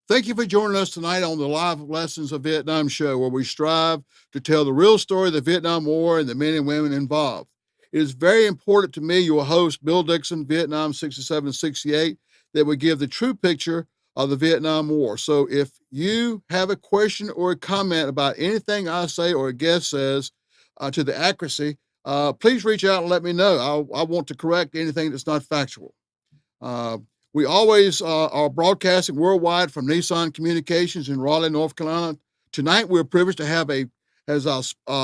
Thank you for joining us tonight on the Live Lessons of Vietnam show, where we strive to tell the real story of the Vietnam War and the men and women involved. It is very important to me, your host, Bill Dixon, Vietnam 67 68, that we give the true picture of the Vietnam War. So if you have a question or a comment about anything I say or a guest says to the accuracy, please reach out and let me know. I want to correct anything that's not factual. We always are broadcasting worldwide from Nissan Communications in Raleigh, North Carolina. Tonight, we're privileged to have as our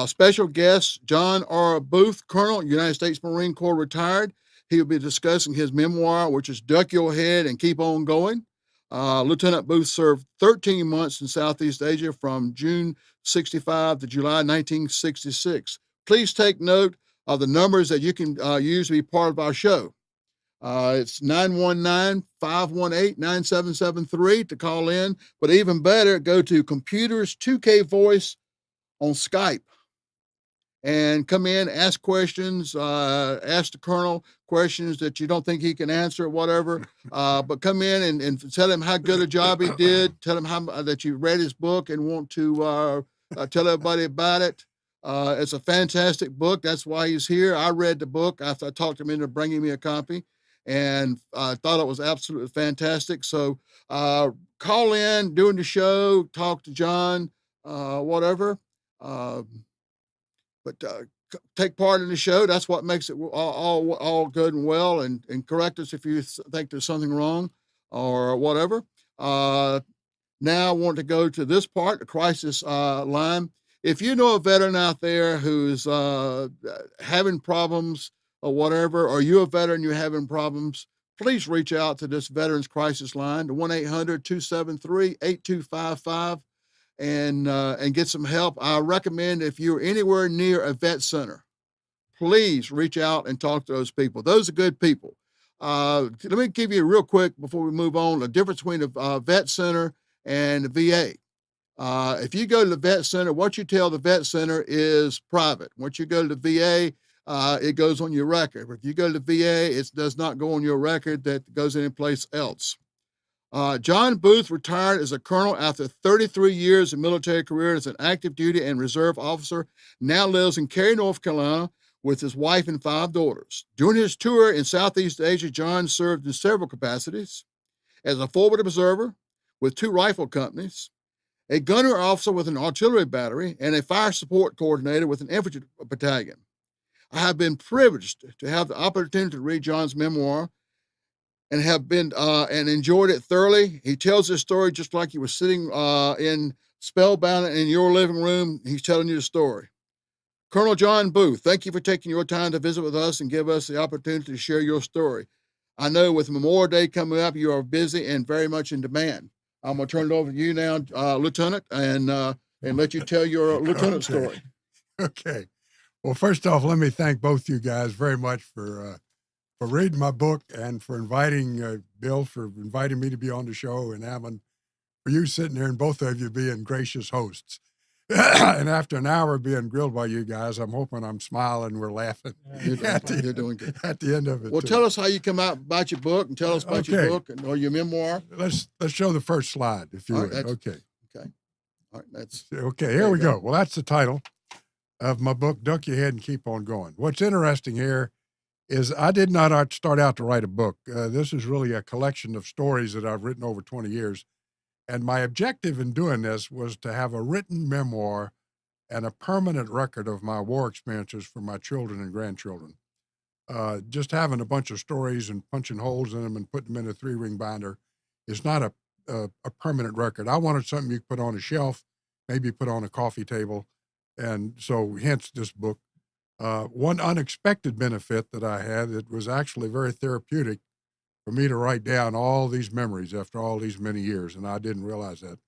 special guest, John R. Booth, Colonel, United States Marine Corps retired. He will be discussing his memoir, which is Duck Your Head and Keep On Going. Lieutenant Booth served 13 months in Southeast Asia from June 65 to July 1966. Please take note of the numbers that you can use to be part of our show. It's 919-518-9773 to call in. But even better, go to Computers 2K Voice on Skype and come in, ask questions, ask the Colonel questions that you don't think he can answer or whatever. But come in and tell him how good a job he did. Tell him how that you read his book and want to tell everybody about it. It's a fantastic book. That's why he's here. I read the book after I talked him into bringing me a copy, and I thought it was absolutely fantastic. So call in during the show, talk to John, whatever. But take part in the show. That's what makes it all good and well, and correct us if you think there's something wrong or whatever. Now I want to go to this part, the crisis line. If you know a veteran out there who's having problems or whatever, or you're a veteran, you're having problems, please reach out to this Veterans Crisis Line, to 1-800-273-8255, and get some help. I recommend if you're anywhere near a vet center, please reach out and talk to those people. Those are good people. Let me give you real quick before we move on, the difference between a vet center and the VA. If you go to the vet center, what you tell the vet center is private. Once you go to the VA, it goes on your record. But if you go to the VA, it does not go on your record. That goes anyplace else. John Booth retired as a colonel after 33 years of military career as an active duty and reserve officer. Now lives in Cary, North Carolina, with his wife and 5 daughters. During his tour in Southeast Asia, John served in several capacities: as a forward observer with 2 rifle companies, a gunner officer with an artillery battery, and a fire support coordinator with an infantry battalion. I have been privileged to have the opportunity to read John's memoir and have been and enjoyed it thoroughly. He tells his story just like he was sitting in spellbound in your living room. He's telling you the story. Colonel John Booth, thank you for taking your time to visit with us and give us the opportunity to share your story. I know with Memorial Day coming up, you are busy and very much in demand. I'm going to turn it over to you now, Lieutenant, and let you tell your lieutenant story. Okay. Well, first off, let me thank both you guys very much for reading my book and for inviting Bill, for inviting me to be on the show, and Alan, for you sitting there and both of you being gracious hosts. And after an hour of being grilled by you guys, I'm hoping I'm smiling, we're laughing. You're doing good. At the end of it. Well, tell us how you come out about your book, and tell us about your book or your memoir. Let's show the first slide, if you would. Okay. Okay. All right. That's okay. Here we go. Well, that's the title of my book, Duck Your Head and Keep On Going. What's interesting here is I did not start out to write a book. This is really a collection of stories that I've written over 20 years. And my objective in doing this was to have a written memoir and a permanent record of my war experiences for my children and grandchildren. Just having a bunch of stories and punching holes in them and putting them in a 3-ring binder is not a permanent record. I wanted something you could put on a shelf, maybe put on a coffee table. And so hence this book. One unexpected benefit that I had, it was actually very therapeutic for me to write down all these memories after all these many years, and I didn't realize that.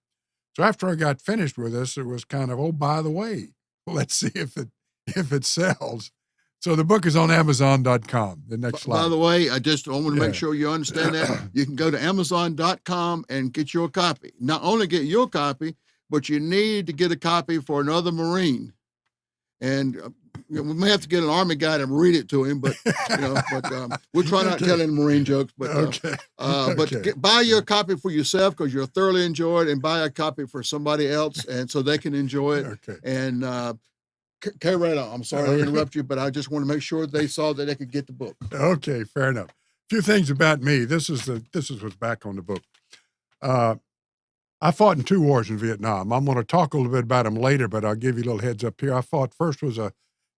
So after I got finished with this, it was kind of, oh, by the way, let's see if it sells. So the book is on Amazon.com. The next slide. By the way, I want to make sure you understand that. You can go to Amazon.com and get your copy. Not only get your copy, but you need to get a copy for another Marine. And we may have to get an Army guy to read it to him, but we'll try not telling Marine jokes. But buy your copy for yourself because you'll thoroughly enjoy it, and buy a copy for somebody else, and so they can enjoy it. Okay. And carry right on. I'm sorry to interrupt you, but I just want to make sure they saw that they could get the book. Okay, fair enough. A few things about me. This is what's back on the book. I fought in 2 wars in Vietnam. I'm going to talk a little bit about them later, but I'll give you a little heads up here. I fought first was a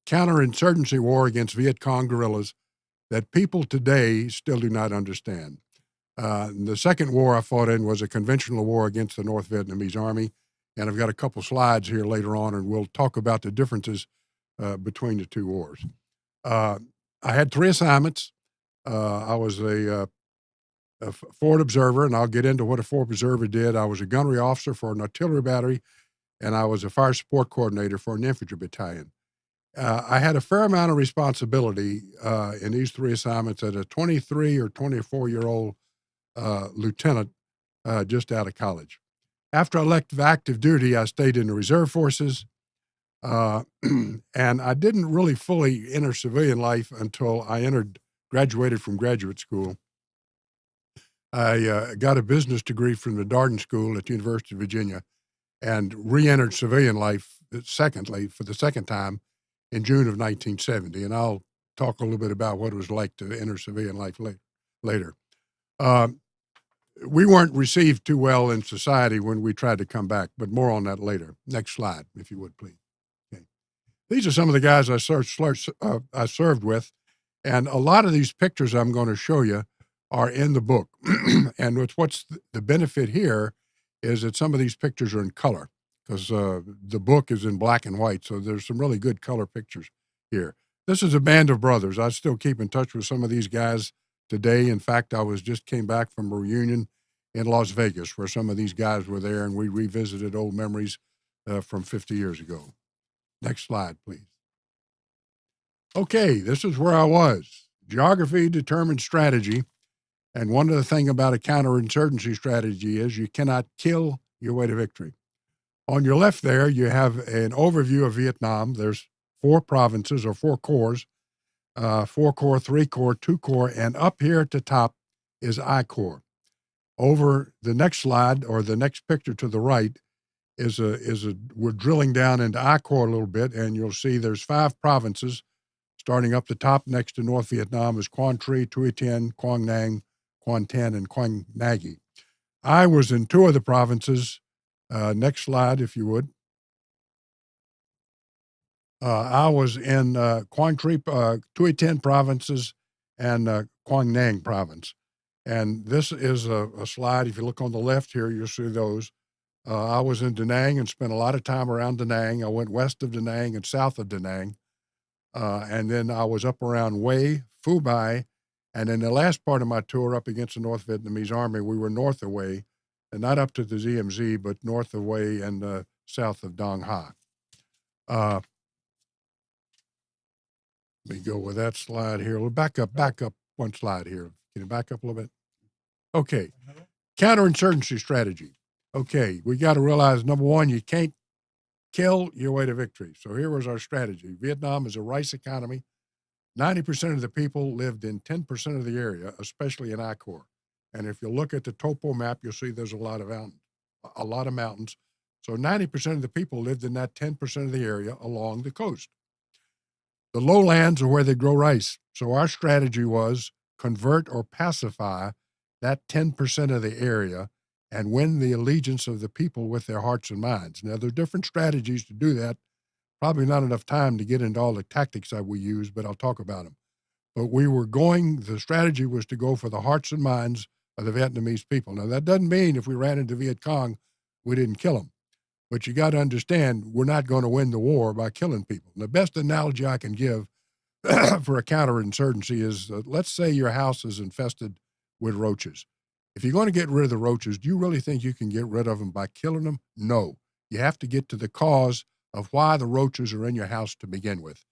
counterinsurgency war against Viet Cong guerrillas that people today still do not understand. The second war I fought in was a conventional war against the North Vietnamese Army, and I've got a couple slides here later on, and we'll talk about the differences between the 2 wars. I had 3 assignments. I was a forward observer, and I'll get into what a forward observer did. I was a gunnery officer for an artillery battery, and I was a fire support coordinator for an infantry battalion. I had a fair amount of responsibility in these 3 assignments as a 23 or 24-year-old lieutenant just out of college. After I left active duty, I stayed in the reserve forces, and I didn't really fully enter civilian life until I graduated from graduate school. I got a business degree from the Darden School at the University of Virginia and re-entered civilian life for the second time in June of 1970. And I'll talk a little bit about what it was like to enter civilian life later. We weren't received too well in society when we tried to come back, but more on that later. Next slide, if you would, please. Okay. These are some of the guys I served with, and a lot of these pictures I'm going to show you are in the book. And what's the benefit here is that some of these pictures are in color because the book is in black and white. So there's some really good color pictures here. This is a band of brothers. I still keep in touch with some of these guys today. In fact, came back from a reunion in Las Vegas where some of these guys were there, and we revisited old memories from 50 years ago. Next slide, please. Okay, this is where I was. Geography determines strategy. And one of the things about a counterinsurgency strategy is you cannot kill your way to victory. On your left there, you have an overview of Vietnam. There's 4 provinces or 4 corps, 4 corps, 3 corps, 2 corps, and up here at the top is I Corps. Over the next slide or the next picture to the right we're drilling down into I Corps a little bit, and you'll see there's 5 provinces. Starting up the top next to North Vietnam is Quang Tri, Tuy Tien, Quang Nang, Quan Tan, and Quang Nagi. I was in 2 of the provinces. Next slide, if you would. I was in Quang Tri, Tuy Tien provinces and Quang Nang province. And this is a slide. If you look on the left here, you'll see those. I was in Da Nang and spent a lot of time around Da Nang. I went west of Da Nang and south of Da Nang. And then I was up around Hue, Phu Bai, and in the last part of my tour up against the North Vietnamese Army, we were north of Hue, and not up to the ZMZ, but north of Hue and south of Dong Ha. Let me go with that slide here. We'll back up one slide here. Can you back up a little bit? Okay. Counterinsurgency strategy. Okay, we got to realize, number one, you can't kill your way to victory. So here was our strategy. Vietnam is a rice economy. 90% of the people lived in 10% of the area, especially in I Corps. And if you look at the topo map, you'll see there's a lot of mountains. So 90% of the people lived in that 10% of the area along the coast. The lowlands are where they grow rice. So our strategy was convert or pacify that 10% of the area and win the allegiance of the people with their hearts and minds. Now, there are different strategies to do that. Probably not enough time to get into all the tactics that we use, but I'll talk about them. But the strategy was to go for the hearts and minds of the Vietnamese people. Now, that doesn't mean if we ran into Viet Cong, we didn't kill them. But you got to understand, we're not going to win the war by killing people. And the best analogy I can give for a counterinsurgency is, let's say your house is infested with roaches. If you're going to get rid of the roaches, do you really think you can get rid of them by killing them? No. You have to get to the cause of why the roaches are in your house to begin with.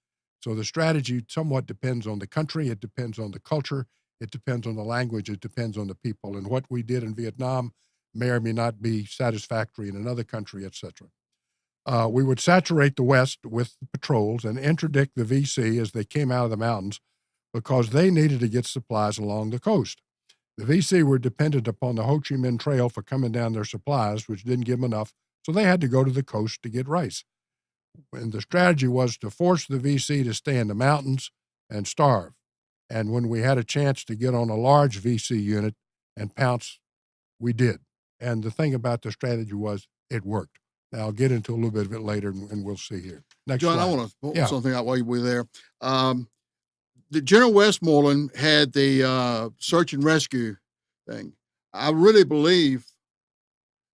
So the strategy somewhat depends on the country. It depends on the culture. It depends on the language. It depends on the people. And what we did in Vietnam may or may not be satisfactory in another country, etc. We would saturate the West with patrols and interdict the VC as they came out of the mountains because they needed to get supplies along the coast. The VC were dependent upon the Ho Chi Minh Trail for coming down their supplies, which didn't give them enough, so they had to go to the coast to get rice. And the strategy was to force the VC to stay in the mountains and starve. And when we had a chance to get on a large VC unit and pounce, we did. And the thing about the strategy was it worked. Now, I'll get into a little bit of it later, and we'll see here. Next John, slide. I want to point something out while you were there. The General Westmoreland had the search and rescue thing. I really believe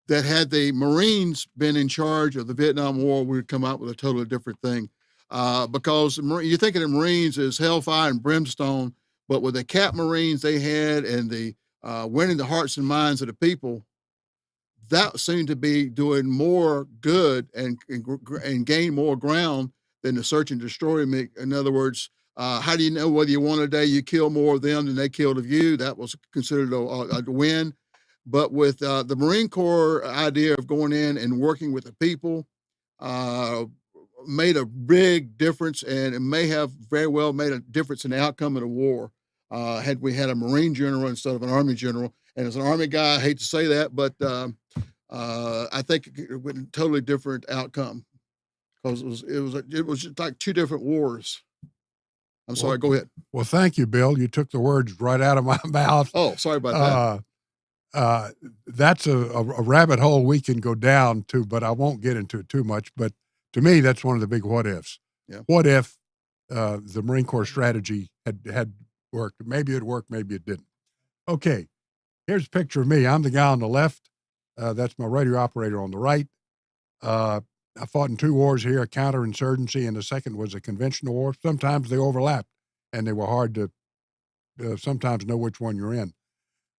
that had the Marines been in charge of the Vietnam War, we would come out with a totally different thing. Because you think of the Marines as hellfire and brimstone, but with the Cap Marines they had and the winning the hearts and minds of the people, that seemed to be doing more good and gain more ground than the search and destroy. In other words, how do you know whether you won a day you kill more of them than they killed of you? That was considered a win. But with the Marine Corps idea of going in and working with the people, made a big difference, and it may have very well made a difference in the outcome of the war. Had we had a Marine general instead of an Army general, and as an Army guy, I hate to say that, but I think it would be a totally different outcome because it was just like two different wars. I'm sorry. Go ahead. Well, thank you, Bill. You took the words right out of my mouth. Oh, sorry about that. That's a rabbit hole we can go down to, but I won't get into it too much. But to me, that's one of the big what ifs. Yeah. What if the Marine Corps strategy had worked? Maybe it worked, maybe it didn't. Okay, here's a picture of me. I'm the guy on the left. That's my radio operator on the right. I fought in 2 wars here, a counterinsurgency, and the second was a conventional war. Sometimes they overlapped, and they were hard to sometimes know which one you're in.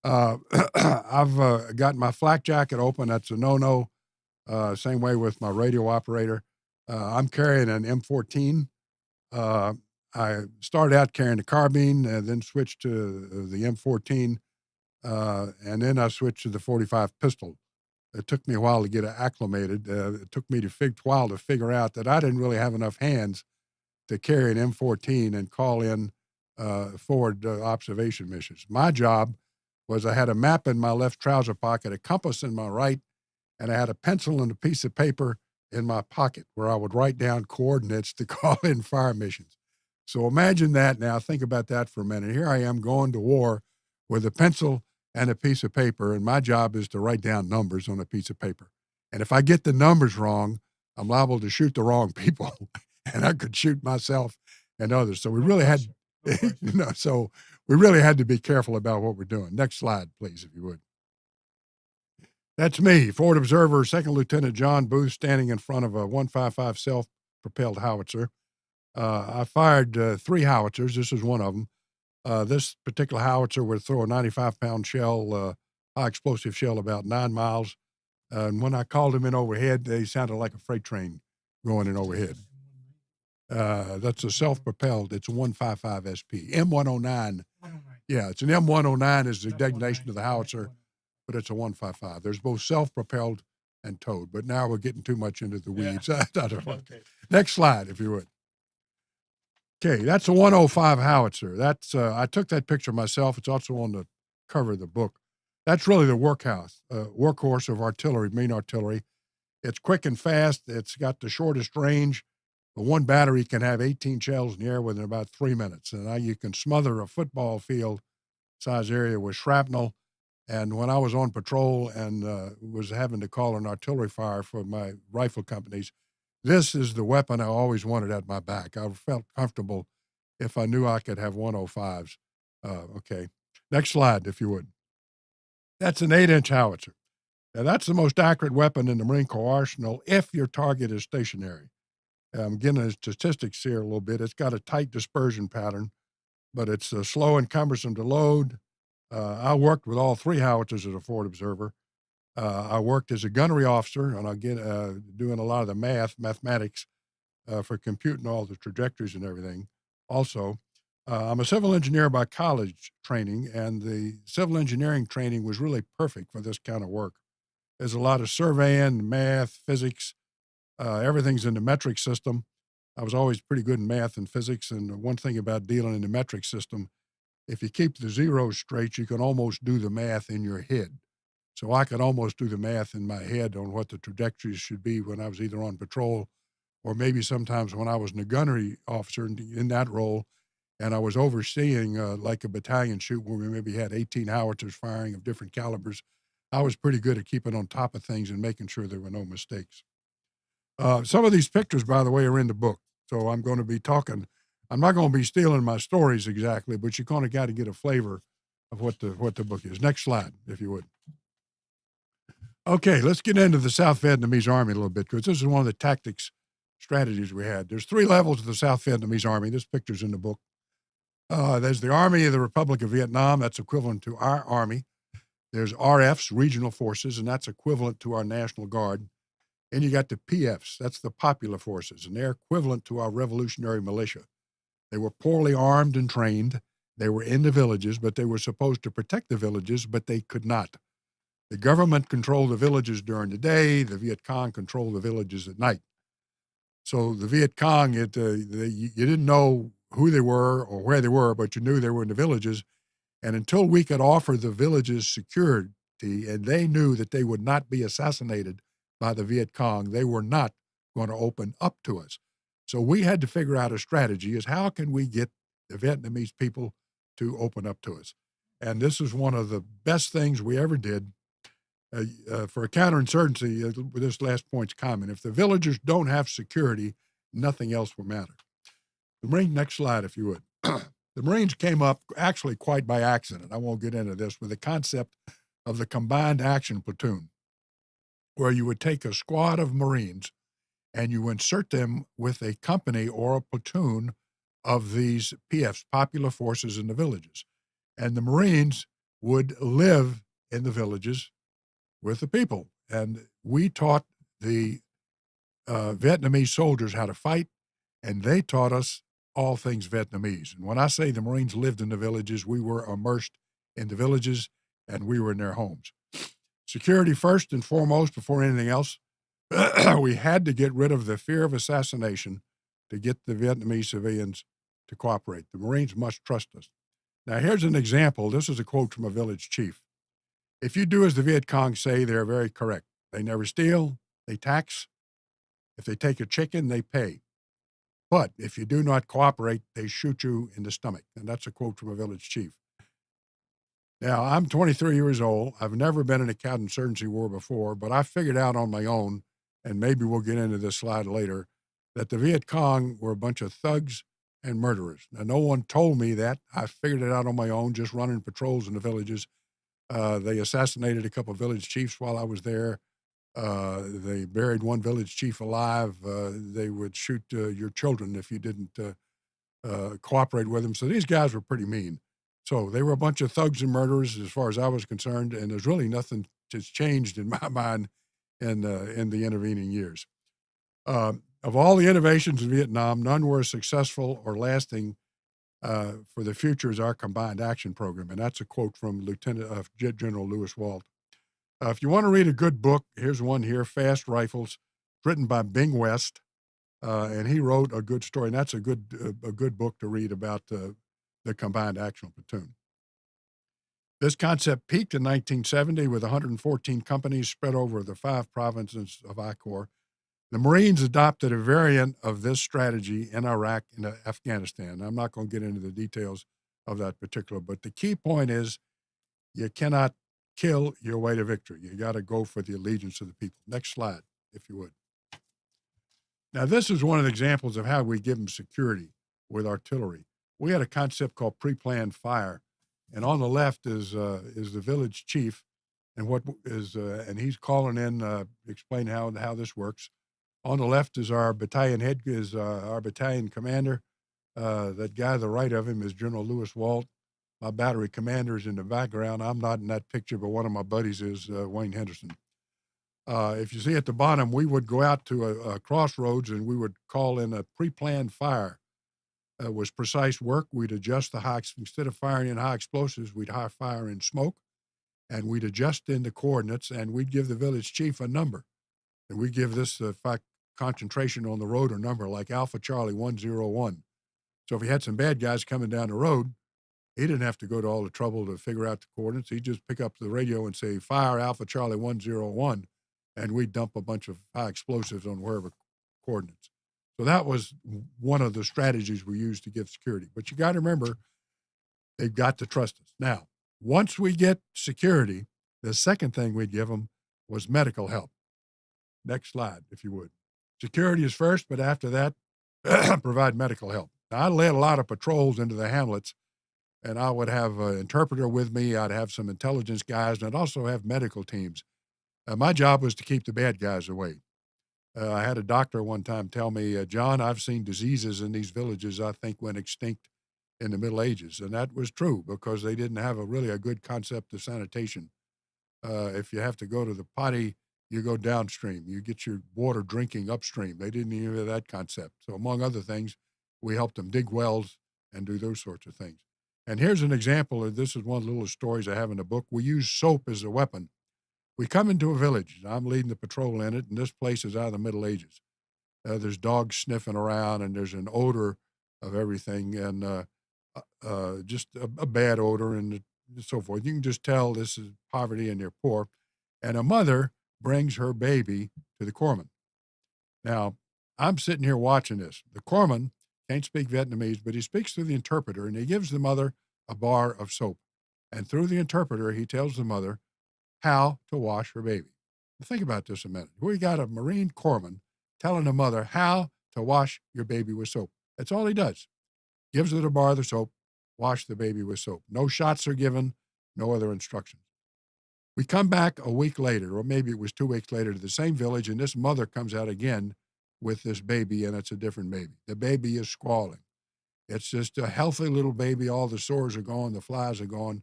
I've got my flak jacket open. That's a no-no. Same way with my radio operator. I'm carrying an M14. I started out carrying a carbine, then switched to the M14, and then I switched to the 45 pistol. It took me a while to get acclimated. It took me a while to figure out that I didn't really have enough hands to carry an M14 and call in forward observation missions. My job was I had a map in my left trouser pocket, a compass in my right, and I had a pencil and a piece of paper in my pocket where I would write down coordinates to call in fire missions. So imagine that now. Think about that for a minute. Here I am going to war with a pencil and a piece of paper, and my job is to write down numbers on a piece of paper. And if I get the numbers wrong, I'm liable to shoot the wrong people, and I could shoot myself and others. So we really had, so we really had to be careful about what we're doing. Next slide, please, if you would. That's me, Forward Observer, Second Lieutenant John Booth, standing in front of a 155 self-propelled howitzer. I fired 3 howitzers. This is one of them. This particular howitzer would throw a 95-pound shell, high explosive shell, about 9 miles. And when I called them in overhead, they sounded like a freight train going in overhead. That's a self-propelled. It's a 155 SP, M109. Yeah, it's an M109 is the designation of the howitzer, but it's a 155. There's both self-propelled and towed. But now we're getting too much into the weeds. Yeah. Okay. Next slide, if you would. Okay, that's a 105 howitzer. That's I took that picture myself. It's also on the cover of the book. That's really the workhorse of artillery, main artillery. It's quick and fast. It's got the shortest range. One battery can have 18 shells in the air within about 3 minutes. And now you can smother a football field size area with shrapnel. And when I was on patrol and was having to call an artillery fire for my rifle companies, this is the weapon I always wanted at my back. I felt comfortable if I knew I could have 105s. Okay. Next slide, if you would. That's an 8-inch howitzer. Now, that's the most accurate weapon in the Marine Corps arsenal if your target is stationary. I'm getting the statistics here a little bit. It's got a tight dispersion pattern, but it's slow and cumbersome to load. I worked with all 3 howitzers as a forward observer. I worked as a gunnery officer, and I get doing a lot of the mathematics for computing all the trajectories and everything. Also, I'm a civil engineer by college training, and the civil engineering training was really perfect for this kind of work. There's a lot of surveying, math, physics, Everything's in the metric system. I was always pretty good in math and physics. And one thing about dealing in the metric system, if you keep the zeros straight, you can almost do the math in your head. So I could almost do the math in my head on what the trajectories should be when I was either on patrol or maybe sometimes when I was a gunnery officer in that role and I was overseeing like a battalion shoot where we maybe had 18 howitzers firing of different calibers. I was pretty good at keeping on top of things and making sure there were no mistakes. Some of these pictures, by the way, are in the book. So I'm going to be talking. I'm not going to be stealing my stories exactly, but you kind of got to get a flavor of what the book is. Next slide, if you would. Okay, let's get into the South Vietnamese Army a little bit because this is one of the tactics strategies we had. There's 3 levels of the South Vietnamese Army. This picture's in the book. There's the Army of the Republic of Vietnam. That's equivalent to our Army. There's RFs, Regional Forces, and that's equivalent to our National Guard. And you got the PFs, that's the Popular Forces, and they're equivalent to our Revolutionary Militia. They were poorly armed and trained. They were in the villages, but they were supposed to protect the villages, but they could not. The government controlled the villages during the day. The Viet Cong controlled the villages at night. So the Viet Cong, you didn't know who they were or where they were, but you knew they were in the villages. And until we could offer the villages security, and they knew that they would not be assassinated by the Viet Cong, they were not going to open up to us. So we had to figure out a strategy is how can we get the Vietnamese people to open up to us? And this is one of the best things we ever did. For a counterinsurgency, this last point's common. If the villagers don't have security, nothing else will matter. The Marine, next slide, if you would. The Marines came up actually quite by accident. I won't get into this, with the concept of the combined action platoon, where you would take a squad of Marines and you insert them with a company or a platoon of these PFs, Popular Forces in the villages. And the Marines would live in the villages with the people. And we taught the Vietnamese soldiers how to fight, and they taught us all things Vietnamese. And when I say the Marines lived in the villages, we were immersed in the villages and we were in their homes. Security first and foremost before anything else. We had to get rid of the fear of assassination to get the Vietnamese civilians to cooperate. The Marines must trust us. Now, here's an example. This is a quote from a village chief. If you do as the Viet Cong say, they're very correct. They never steal, they tax. If they take a chicken, they pay. But if you do not cooperate, they shoot you in the stomach. And that's a quote from a village chief. Now, I'm 23 years old. I've never been in a counterinsurgency war before, but I figured out on my own, and maybe we'll get into this slide later, that the Viet Cong were a bunch of thugs and murderers. Now, no one told me that. I figured it out on my own, just running patrols in the villages. They assassinated a couple of village chiefs while I was there. They buried one village chief alive. They would shoot your children if you didn't cooperate with them. So these guys were pretty mean. So they were a bunch of thugs and murderers as far as I was concerned, and there's really nothing that's changed in my mind in the intervening years. Of all the innovations in Vietnam, none were as successful or lasting for the future as our combined action program, and that's a quote from General Lewis Walt. If you want to read a good book, here's one here, Fast Rifles, written by Bing West, and he wrote a good story, and that's a good book to read about the combined action platoon. This concept peaked in 1970 with 114 companies spread over the 5 provinces of I Corps. The Marines adopted a variant of this strategy in Iraq and Afghanistan. I'm not going to get into the details of that particular, but the key point is you cannot kill your way to victory. You got to go for the allegiance of the people. Next slide, if you would. Now, this is one of the examples of how we give them security with artillery. We had a concept called pre-planned fire, and on the left is the village chief, and and he's calling in, explaining how this works. On the left is our battalion our battalion commander. That guy to the right of him is General Lewis Walt. My battery commander is in the background. I'm not in that picture, but one of my buddies is Wayne Henderson. If you see at the bottom, we would go out to a crossroads and we would call in a pre-planned fire. It was precise work. We'd adjust instead of firing in high explosives, we'd fire in smoke, and we'd adjust in the coordinates, and we'd give the village chief a number. And we give this concentration on the road or number, like Alpha Charlie 101. So if he had some bad guys coming down the road, he didn't have to go to all the trouble to figure out the coordinates. He'd just pick up the radio and say, fire Alpha Charlie 101, and we'd dump a bunch of high explosives on wherever coordinates. So that was one of the strategies we used to give security. But you got to remember, they've got to trust us. Now, once we get security, the second thing we'd give them was medical help. Next slide, if you would. Security is first, but after that, provide medical help. Now, I led a lot of patrols into the hamlets, and I would have an interpreter with me. I'd have some intelligence guys, and I'd also have medical teams. My job was to keep the bad guys away. I had a doctor one time tell me, John, I've seen diseases in these villages I think went extinct in the Middle Ages. And that was true because they didn't have really a good concept of sanitation. If you have to go to the potty, you go downstream. You get your water drinking upstream. They didn't even have that concept. So among other things, we helped them dig wells and do those sorts of things. And here's an example of this is one of the little stories I have in the book. We use soap as a weapon. We come into a village. I'm leading the patrol in it, and this place is out of the Middle Ages. There's dogs sniffing around, and there's an odor of everything, and just a bad odor and so forth. You can just tell this is poverty and they're poor. And a mother brings her baby to the corpsman. Now, I'm sitting here watching this. The corpsman can't speak Vietnamese, but he speaks through the interpreter, and he gives the mother a bar of soap. And through the interpreter, he tells the mother how to wash her baby. Think about this a minute. We got a Marine corpsman telling the mother how to wash your baby with soap. That's all he does. Gives her the bar of the soap, wash the baby with soap. No shots are given, no other instructions. We come back a week later, or maybe it was 2 weeks later, to the same village, and this mother comes out again with this baby, and it's a different baby. The baby is squalling. It's just a healthy little baby. All the sores are gone, the flies are gone,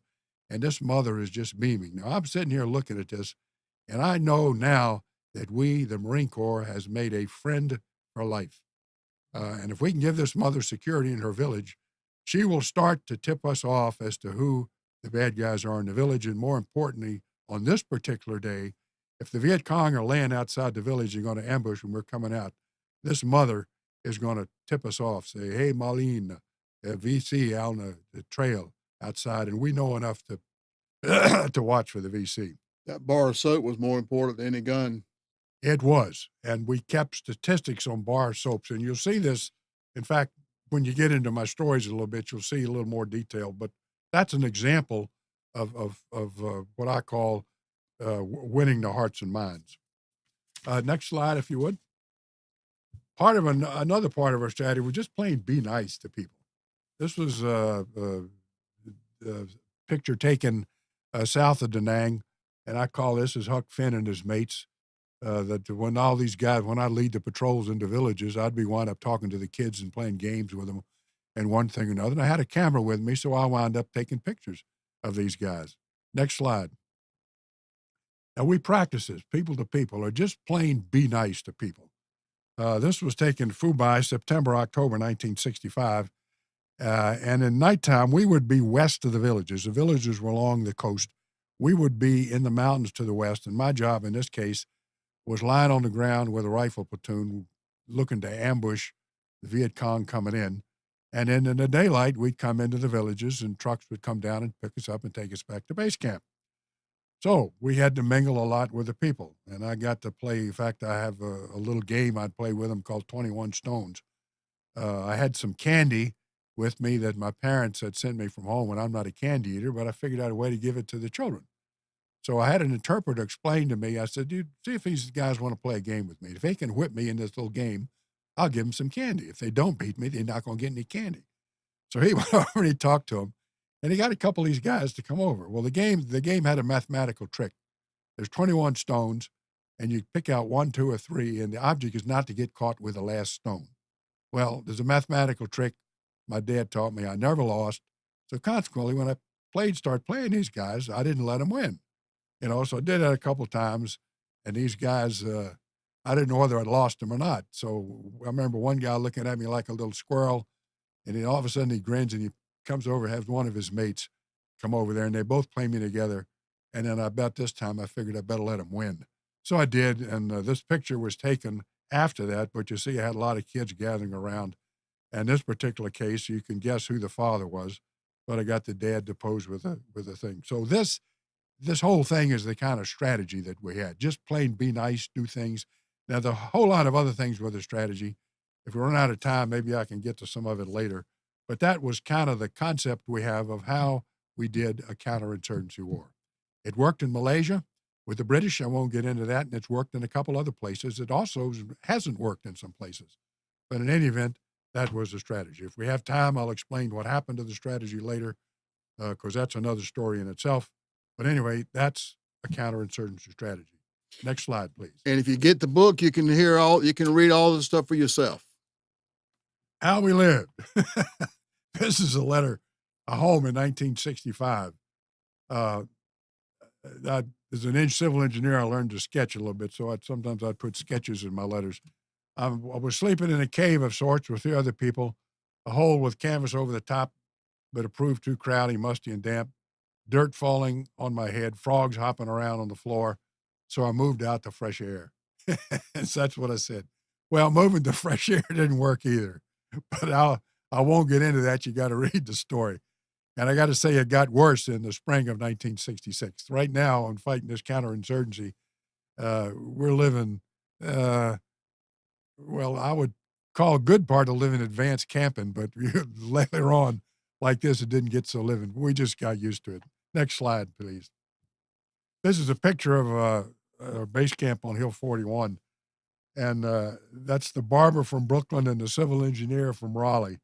and this mother is just beaming. Now, I'm sitting here looking at this, and I know now that we, the Marine Corps, has made a friend for life. And if we can give this mother security in her village, she will start to tip us off as to who the bad guys are in the village. And more importantly, on this particular day, if the Viet Cong are laying outside the village and going to ambush when we're coming out, this mother is going to tip us off, say, hey, Marlene, VC out on the trail outside. And we know enough to to watch for the VC. That bar of soap was more important than any gun. It was. And we kept statistics on bar soaps. And you'll see this, in fact, when you get into my stories a little bit, you'll see a little more detail. But that's an example of what I call winning the hearts and minds. Next slide, if you would. Part of another part of our strategy was just plain be nice to people. This was a picture taken south of Da Nang, and I call this as Huck Finn and his mates. That when all these guys, when I lead the patrols into villages, I'd be wound up talking to the kids and playing games with them and one thing or another. And I had a camera with me, so I wound up taking pictures of these guys. Next slide. Now, we practice this, people to people, or just plain be nice to people. This was taken in Phu, September, October 1965. And in nighttime, we would be west of the villages. The villages were along the coast. We would be in the mountains to the west. And my job in this case was lying on the ground with a rifle platoon looking to ambush the Viet Cong coming in. And then in the daylight, we'd come into the villages and trucks would come down and pick us up and take us back to base camp. So we had to mingle a lot with the people. And I got to play, in fact, I have a little game I'd play with them called 21 Stones. I had some candy with me that my parents had sent me from home, and I'm not a candy eater, but I figured out a way to give it to the children. So I had an interpreter explain to me, I said, dude, see if these guys want to play a game with me. If they can whip me in this little game, I'll give them some candy. If they don't beat me, they're not going to get any candy. So he went over and he talked to them, and he got a couple of these guys to come over. Well, the game had a mathematical trick. There's 21 stones, and you pick out 1, 2, or 3, and the object is not to get caught with the last stone. Well, there's a mathematical trick my dad taught me. I never lost. So consequently, when I started playing these guys, I didn't let them win. So I did that a couple of times, and these guys, I didn't know whether I'd lost them or not. So I remember one guy looking at me like a little squirrel, and then all of a sudden he grins and he comes over, has one of his mates come over there, and they both play me together. And then about this time, I figured I better let him win. So I did, and this picture was taken after that, but you see, I had a lot of kids gathering around. And this particular case, you can guess who the father was, but I got the dad to pose with a thing. So this whole thing is the kind of strategy that we had. Just plain be nice, do things. Now, the whole lot of other things were the strategy. If we run out of time, maybe I can get to some of it later. But that was kind of the concept we have of how we did a counterinsurgency war. It worked in Malaysia with the British. I won't get into that. And it's worked in a couple other places. It also hasn't worked in some places. But in any event, that was the strategy. If we have time, I'll explain what happened to the strategy later, because that's another story in itself. But anyway, that's a counterinsurgency strategy. Next slide, please. And if you get the book, you can read all the stuff for yourself. How we lived. This is a letter, a home in 1965. As an civil engineer, I learned to sketch a little bit, so sometimes I'd put sketches in my letters. I was sleeping in a cave of sorts with 3 other people, a hole with canvas over the top, but it proved too crowdy, musty, and damp. Dirt falling on my head, frogs hopping around on the floor. So I moved out to fresh air. So that's what I said. Well, moving to fresh air didn't work either, but I won't get into that. You got to read the story. And I got to say, it got worse in the spring of 1966. Right now, I'm fighting this counterinsurgency. We're living, well, I would call a good part of living advanced camping, but later on, like this, it didn't get so living. We just got used to it. Next slide, please. This is a picture of a base camp on Hill 41. And that's the barber from Brooklyn and the civil engineer from Raleigh.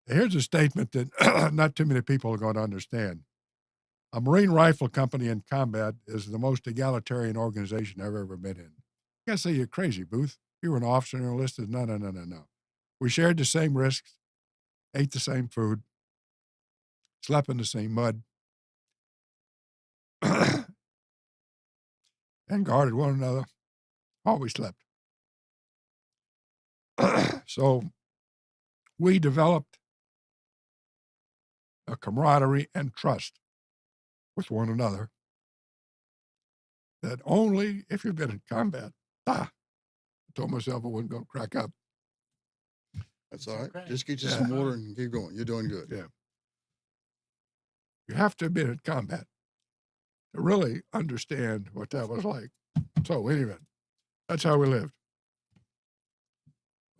Here's a statement that not too many people are going to understand. A Marine Rifle Company in combat is the most egalitarian organization I've ever been in. You gotta say you're crazy, Booth. You were an officer and enlisted. No. We shared the same risks, ate the same food, slept in the same mud, and guarded one another while we slept. So we developed a camaraderie and trust with one another that only if you've been in combat. I told myself I wasn't going to crack up. That's all right. Okay. Just get you some water and keep going. You're doing good. Yeah. You have to have been in combat to really understand what that was like. So anyway, that's how we lived.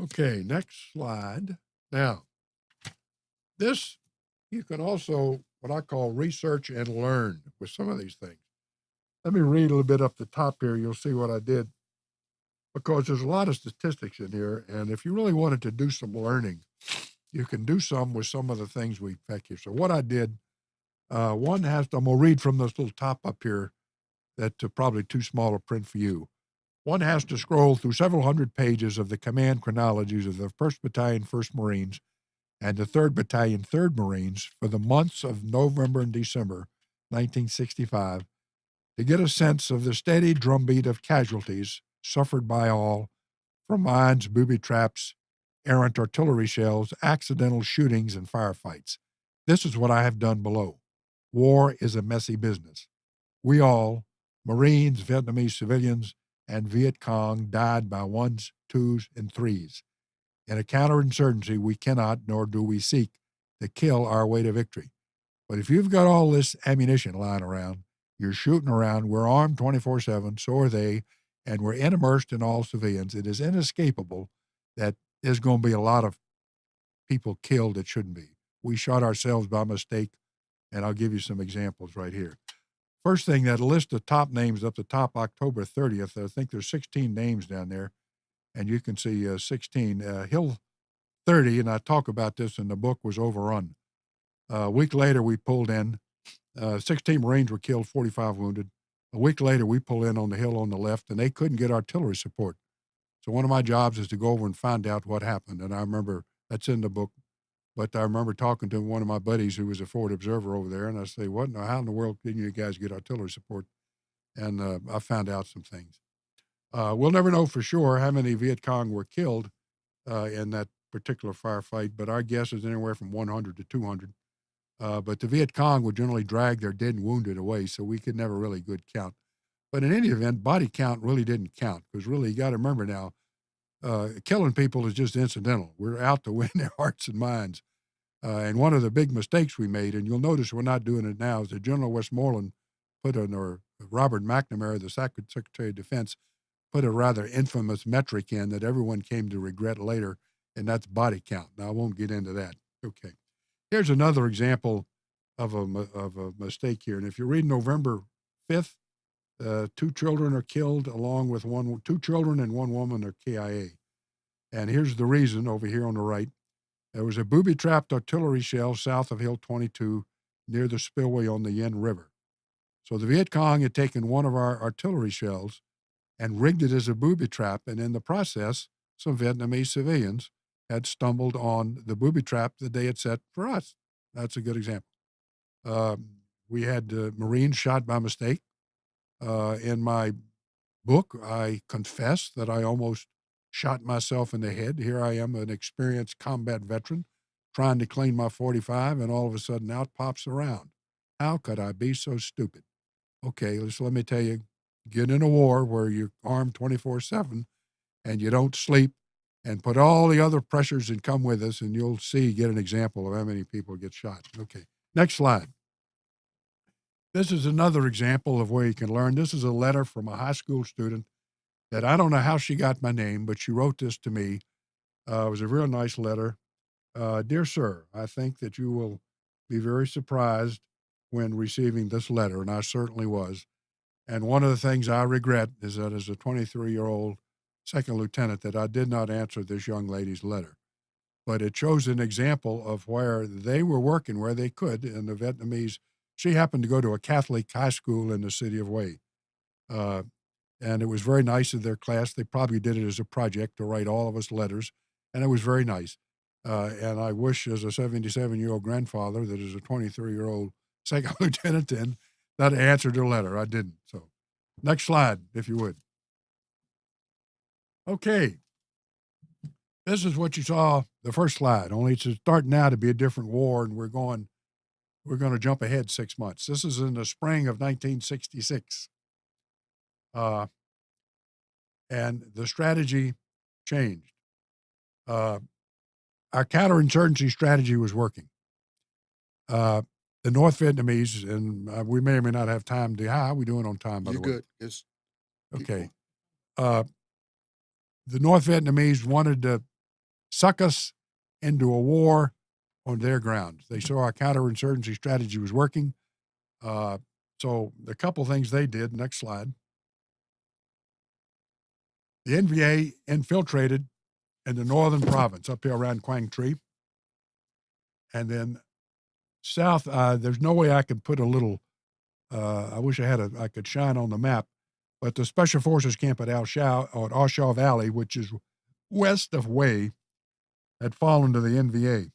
Okay, next slide. Now, this, you can also, what I call research and learn with some of these things. Let me read a little bit up the top here. You'll see what I did, because there's a lot of statistics in here. And if you really wanted to do some learning, you can do some with some of the things we pack here. So what I did, I'm going to read from this little top up here that probably too small a print for you. One has to scroll through several hundred pages of the command chronologies of the 1st Battalion, 1st Marines, and the 3rd Battalion, 3rd Marines for the months of November and December 1965 to get a sense of the steady drumbeat of casualties suffered by all, from mines, booby traps, errant artillery shells, accidental shootings, and firefights. This is what I have done below. War is a messy business. We all, Marines, Vietnamese civilians, and Viet Cong, died by 1s, 2s, and 3s. In a counterinsurgency, we cannot, nor do we seek, to kill our way to victory. But if you've got all this ammunition lying around, you're shooting around, we're armed 24/7, so are they, and we're immersed in all civilians, it is inescapable that there's going to be a lot of people killed that shouldn't be. We shot ourselves by mistake, and I'll give you some examples right here. First thing, that list of top names up the top, October 30th, I think there's 16 names down there, and you can see 16. Hill 30, and I talk about this in the book, was overrun. A week later, we pulled in. 16 Marines were killed, 45 wounded. A week later, we pulled in on the hill on the left, and they couldn't get artillery support. So one of my jobs is to go over and find out what happened, and I remember, that's in the book, but I remember talking to one of my buddies who was a forward observer over there, and I say, how in the world didn't you guys get artillery support? And I found out some things. We'll never know for sure how many Viet Cong were killed in that particular firefight, but our guess is anywhere from 100 to 200. But the Viet Cong would generally drag their dead and wounded away, so we could never really good count. But in any event, body count really didn't count because really you got to remember now, killing people is just incidental. We're out to win their hearts and minds. And one of the big mistakes we made, and you'll notice we're not doing it now, is that General Westmoreland put in, or Robert McNamara, the Secretary of Defense, put a rather infamous metric in that everyone came to regret later, and that's body count. Now, I won't get into that. Okay. Here's another example of a mistake here. And if you read November 5th, 2 children are killed along with 2 children and 1 woman are KIA. And here's the reason over here on the right. There was a booby-trapped artillery shell south of Hill 22 near the spillway on the Yen River. So the Viet Cong had taken one of our artillery shells and rigged it as a booby trap, and in the process, some Vietnamese civilians had stumbled on the booby trap that they had set for us. That's a good example. We had Marines shot by mistake. In my book, I confess that I almost shot myself in the head. Here I am, an experienced combat veteran, trying to clean my 45, and all of a sudden out pops a round. How could I be so stupid? Okay, let me tell you, get in a war where you're armed 24/7 and you don't sleep, and put all the other pressures and come with us, and you'll get an example of how many people get shot. Okay, next slide. This is another example of where you can learn. This is a letter from a high school student that I don't know how she got my name, but she wrote this to me. It was a real nice letter. Dear sir, I think that you will be very surprised when receiving this letter, and I certainly was. And one of the things I regret is that as a 23-year-old second lieutenant that I did not answer this young lady's letter. But it shows an example of where they were working where they could, and the Vietnamese. She happened to go to a Catholic high school in the city of Hue. And it was very nice of their class. They probably did it as a project to write all of us letters, and it was very nice. And I wish, as a 77-year-old grandfather, that as a 23-year-old second lieutenant, that I answered her letter. I didn't. So, next slide, if you would. Okay. This is what you saw the first slide, only it's starting now to be a different war, and we're going to jump ahead 6 months. This is in the spring of 1966. And the strategy changed. Our counterinsurgency strategy was working. The North Vietnamese, and we may or may not have time to, how are we doing on time, by the way? You're good. It's okay. The North Vietnamese wanted to suck us into a war on their ground. They saw our counterinsurgency strategy was working. So the couple things they did, next slide. The NVA infiltrated in the northern province up here around Quang Tri. And then south, there's no way I could put a little, I wish I could shine on the map, but the Special Forces camp at Ao Shao Valley, which is west of Hue, had fallen to the NVA.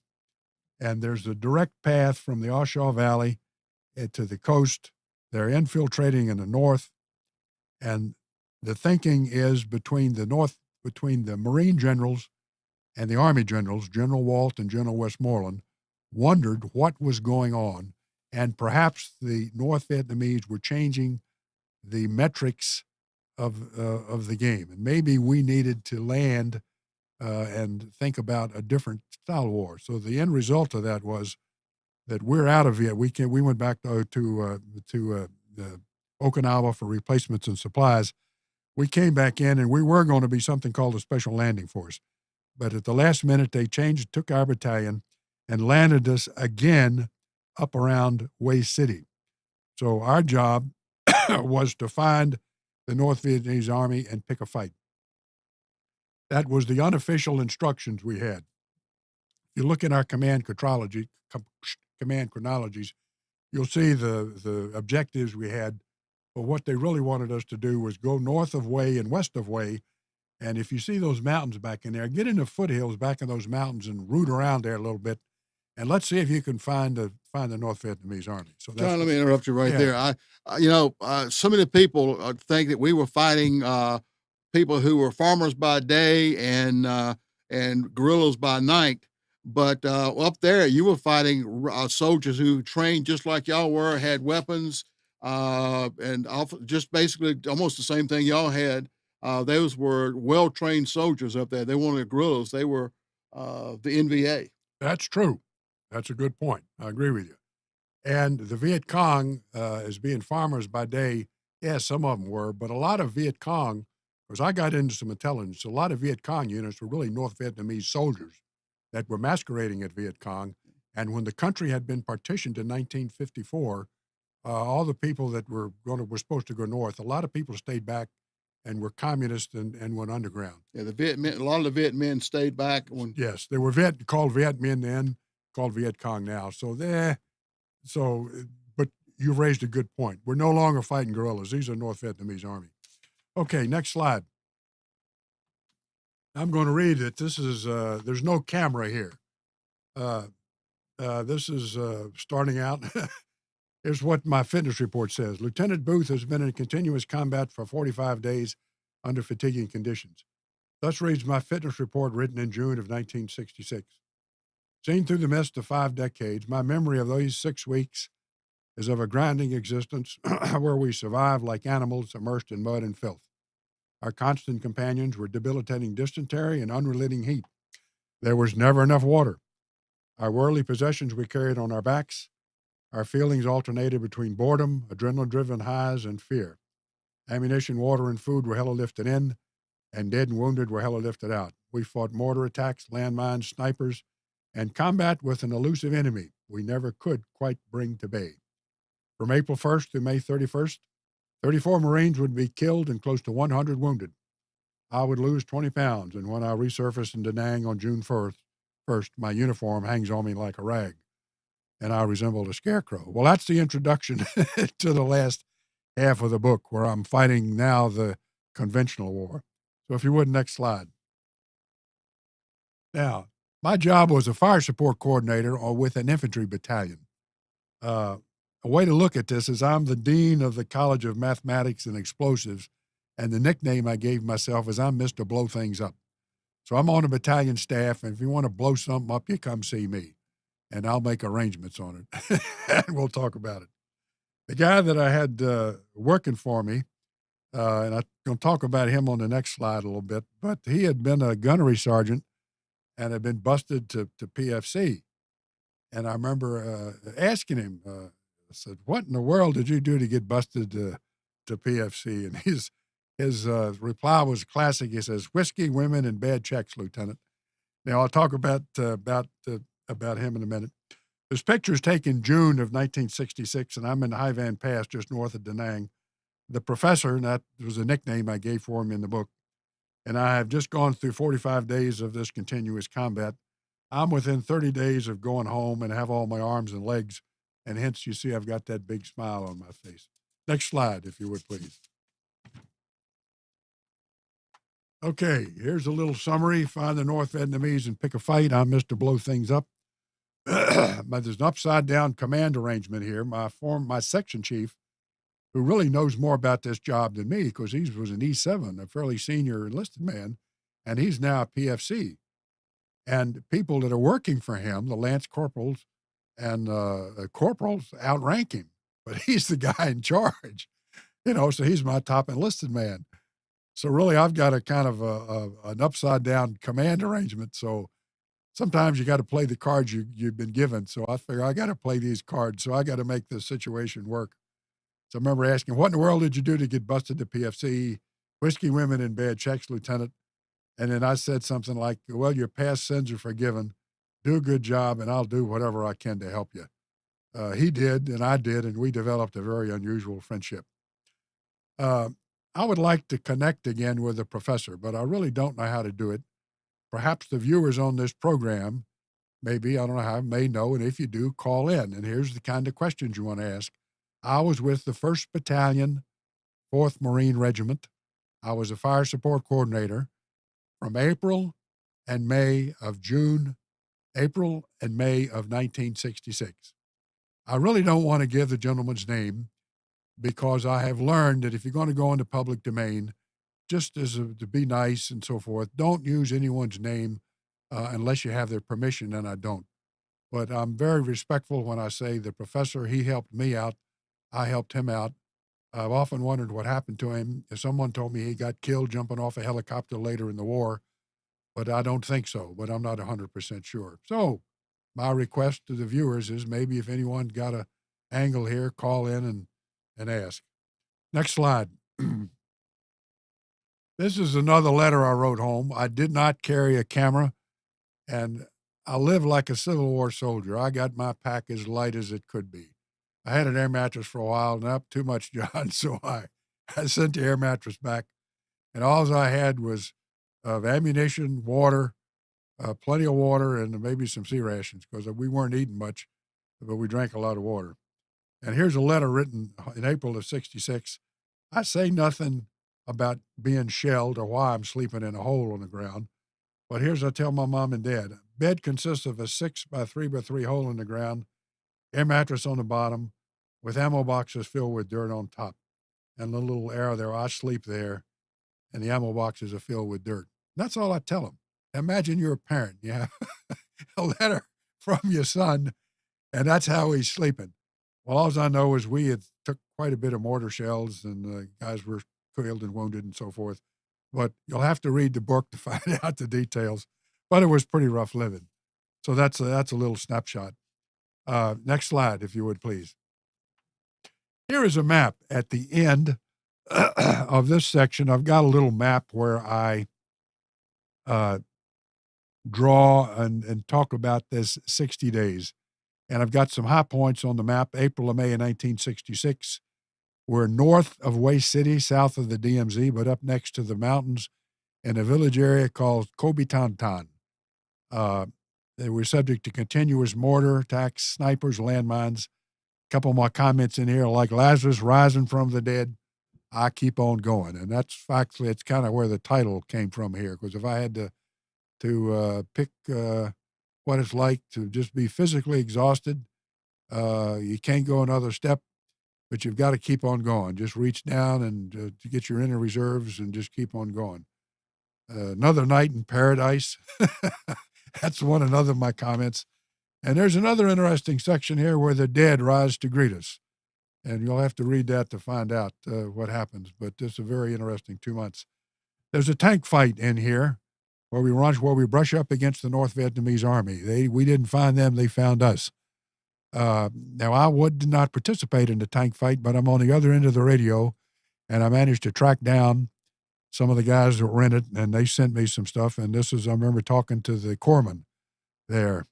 And there's a direct path from the Ao Shao Valley to the coast. They're infiltrating in the north. And the thinking is between the Marine generals and the Army generals, General Walt and General Westmoreland, wondered what was going on. And perhaps the North Vietnamese were changing the metrics of the game. And maybe we needed to land and think about a different style of war. So the end result of that was that we're out of it. We went back to Okinawa for replacements and supplies. We came back in, and we were going to be something called a Special Landing Force. But at the last minute, they changed, took our battalion, and landed us again up around Hue City. So our job was to find the North Vietnamese Army and pick a fight. That was the unofficial instructions we had. If you look at our command chronologies, you'll see the objectives we had. But what they really wanted us to do was go north of Hue and west of Hue. And if you see those mountains back in there, get in the foothills back in those mountains and root around there a little bit. And let's see if you can find the North Vietnamese Army. So that's John, let me interrupt you right there. So many people think that we were fighting people who were farmers by day and guerrillas by night. But up there, you were fighting soldiers who trained just like y'all were, had weapons, and just basically almost the same thing y'all had. Those were well trained soldiers up there. They weren't guerrillas. They were the NVA. That's true. That's a good point. I agree with you. And the Viet Cong, as being farmers by day, yeah, some of them were, but a lot of Viet Cong, because I got into some intelligence, a lot of Viet Cong units were really North Vietnamese soldiers that were masquerading at Viet Cong. And when the country had been partitioned in 1954, all the people that were supposed to go north, a lot of people stayed back and were communists and went underground. Yeah, the Viet Minh, a lot of the Viet Minh stayed back when. Yes, they were called Viet Minh then, called Viet Cong now. But you raised a good point. We're no longer fighting guerrillas. These are North Vietnamese Army. Okay, next slide. I'm going to read it. This is, there's no camera here. This is starting out. Here's what my fitness report says. Lieutenant Booth has been in continuous combat for 45 days under fatiguing conditions. Thus reads my fitness report written in June of 1966. Seen through the mist of 5 decades, my memory of those 6 weeks is of a grinding existence where we survived like animals immersed in mud and filth. Our constant companions were debilitating dysentery and unrelenting heat. There was never enough water. Our worldly possessions we carried on our backs. Our feelings alternated between boredom, adrenaline-driven highs, and fear. Ammunition, water, and food were hella lifted in, and dead and wounded were hella lifted out. We fought mortar attacks, landmines, snipers, and combat with an elusive enemy we never could quite bring to bay. From April 1st through May 31st, 34 Marines would be killed and close to 100 wounded. I would lose 20 pounds, and when I resurfaced in Da Nang on June 1st, my uniform hangs on me like a rag, and I resembled a scarecrow. Well, that's the introduction to the last half of the book, where I'm fighting now the conventional war. So if you would, next slide. Now, my job was a fire support coordinator or with an infantry battalion. A way to look at this is I'm the dean of the College of Mathematics and Explosives, and the nickname I gave myself is I'm Mr. Blow Things Up. So I'm on the battalion staff, and if you want to blow something up, you come see me, and I'll make arrangements on it, and we'll talk about it. The guy that I had working for me, and I'm going to talk about him on the next slide a little bit, but he had been a gunnery sergeant and had been busted to PFC. And I remember asking him, I said, what in the world did you do to get busted to PFC? And his reply was classic. He says, whiskey, women, and bad checks, Lieutenant. Now, I'll talk about him in a minute. This picture is taken June of 1966, and I'm in Hai Van Pass, just north of Da Nang. The professor, and that was a nickname I gave for him in the book, and I have just gone through 45 days of this continuous combat. I'm within 30 days of going home and have all my arms and legs, and hence you see I've got that big smile on my face. Next slide, if you would, please. Okay, here's a little summary. Find the North Vietnamese and pick a fight. I'm Mr. Blow Things Up. But there's an upside-down command arrangement here. My section chief, who really knows more about this job than me because he was an E7, a fairly senior enlisted man, and he's now a PFC. And people that are working for him, the lance corporals and corporals, outrank him, but he's the guy in charge, so he's my top enlisted man. So really, I've got a kind of an upside-down command arrangement. So sometimes you got to play the cards you've been given. So I figure I got to play these cards. So I got to make this situation work. So I remember asking, what in the world did you do to get busted to PFC? Whiskey, women, and bad checks, Lieutenant. And then I said something like, well, your past sins are forgiven. Do a good job, and I'll do whatever I can to help you. He did, and I did, and we developed a very unusual friendship. I would like to connect again with the professor, but I really don't know how to do it. Perhaps the viewers on this program, maybe, I don't know how, may know, and if you do, call in. And here's the kind of questions you want to ask. I was with the 1st Battalion, 4th Marine Regiment. I was a fire support coordinator from April and May of 1966. I really don't want to give the gentleman's name because I have learned that if you're going to go into public domain, just to be nice and so forth, don't use anyone's name unless you have their permission, and I don't. But I'm very respectful when I say the professor, he helped me out I helped him out. I've often wondered what happened to him. If someone told me he got killed jumping off a helicopter later in the war, but I don't think so, but I'm not 100% sure. So my request to the viewers is maybe if anyone got a angle here, call in and ask. Next slide. This is another letter I wrote home. I did not carry a camera, and I live like a Civil War soldier. I got my pack as light as it could be. I had an air mattress for a while, and up too much, John, so I sent the air mattress back, and all I had was of ammunition, water, plenty of water, and maybe some sea rations because we weren't eating much, but we drank a lot of water. And here's a letter written in April of '66. I say nothing about being shelled or why I'm sleeping in a hole on the ground, but here's what I tell my mom and dad. Bed consists of a 6x3x3 hole in the ground, air mattress on the bottom, with ammo boxes filled with dirt on top. And the little arrow there, I sleep there, and the ammo boxes are filled with dirt. That's all I tell them. Imagine you're a parent. You have a letter from your son, and that's how he's sleeping. Well, all I know is we had took quite a bit of mortar shells, and the guys were killed and wounded and so forth. But you'll have to read the book to find out the details. But it was pretty rough living. So that's a little snapshot. Next slide, if you would, please. Here is a map at the end of this section. I've got a little map where I draw and talk about this 60 days. And I've got some high points on the map. April and May of 1966. We're north of Way City, south of the DMZ, but up next to the mountains in a village area called Kobitantan. They were subject to continuous mortar attacks, snipers, landmines. A couple of my comments in here, like Lazarus rising from the dead, I keep on going. And that's actually, it's kind of where the title came from here, because if I had to pick what it's like to just be physically exhausted, you can't go another step, but you've got to keep on going. Just reach down and to get your inner reserves and just keep on going. Another night in paradise. That's another of my comments. And there's another interesting section here where the dead rise to greet us. And you'll have to read that to find out what happens. But it's a very interesting 2 months. There's a tank fight in here where we brush up against the North Vietnamese army. We didn't find them, they found us. Now, I did not participate in the tank fight, but I'm on the other end of the radio, and I managed to track down some of the guys that were in it, and they sent me some stuff. And I remember talking to the corpsman there,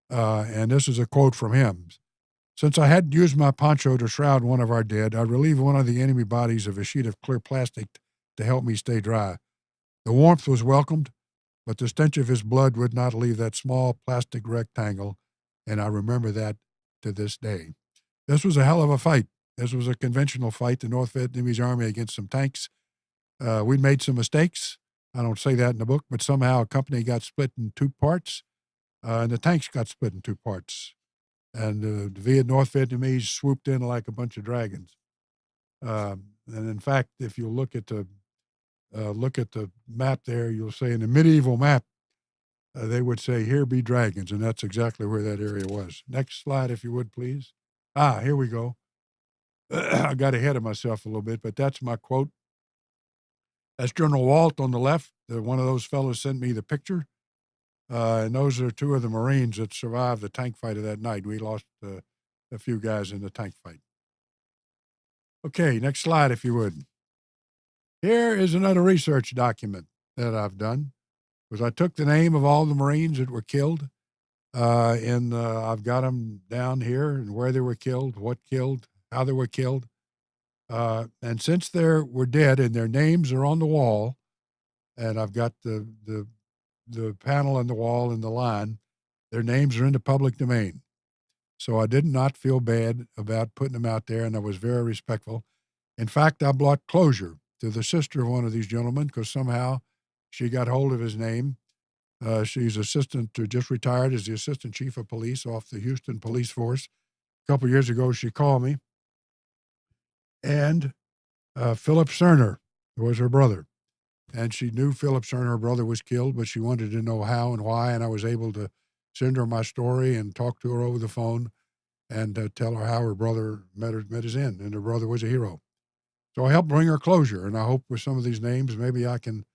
and this is a quote from him. Since I hadn't used my poncho to shroud one of our dead, I relieved one of the enemy bodies of a sheet of clear plastic to help me stay dry. The warmth was welcomed, but the stench of his blood would not leave that small plastic rectangle, and I remember that to this day. This was a hell of a fight. This was a conventional fight, the North Vietnamese army against some tanks. We made some mistakes. I don't say that in the book, but somehow a company got split in two parts, and the tanks got split in two parts. And the North Vietnamese swooped in like a bunch of dragons. And in fact, if you look at the map there, you'll say in the medieval map, they would say, "Here be dragons," and that's exactly where that area was. Next slide, if you would, please. Here we go. I got ahead of myself a little bit, but that's my quote. That's General Walt on the left. One of those fellows sent me the picture. And those are two of the Marines that survived the tank fight of that night. We lost a few guys in the tank fight. Okay, next slide, if you would. Here is another research document that I've done, because I took the name of all the Marines that were killed, and I've got them down here and where they were killed, what killed, how they were killed. And since they were dead and their names are on the wall, and I've got the panel on the wall and the line, their names are in the public domain. So I did not feel bad about putting them out there, and I was very respectful. In fact, I brought closure to the sister of one of these gentlemen because somehow she got hold of his name. She's just retired as the assistant chief of police off the Houston police force. A couple years ago, she called me, and Philip Cerner was her brother. And she knew Philip Cerner, her brother, was killed, but she wanted to know how and why, and I was able to send her my story and talk to her over the phone. and tell her how her brother met his end, and her brother was a hero. So I helped bring her closure, and I hope with some of these names, maybe I can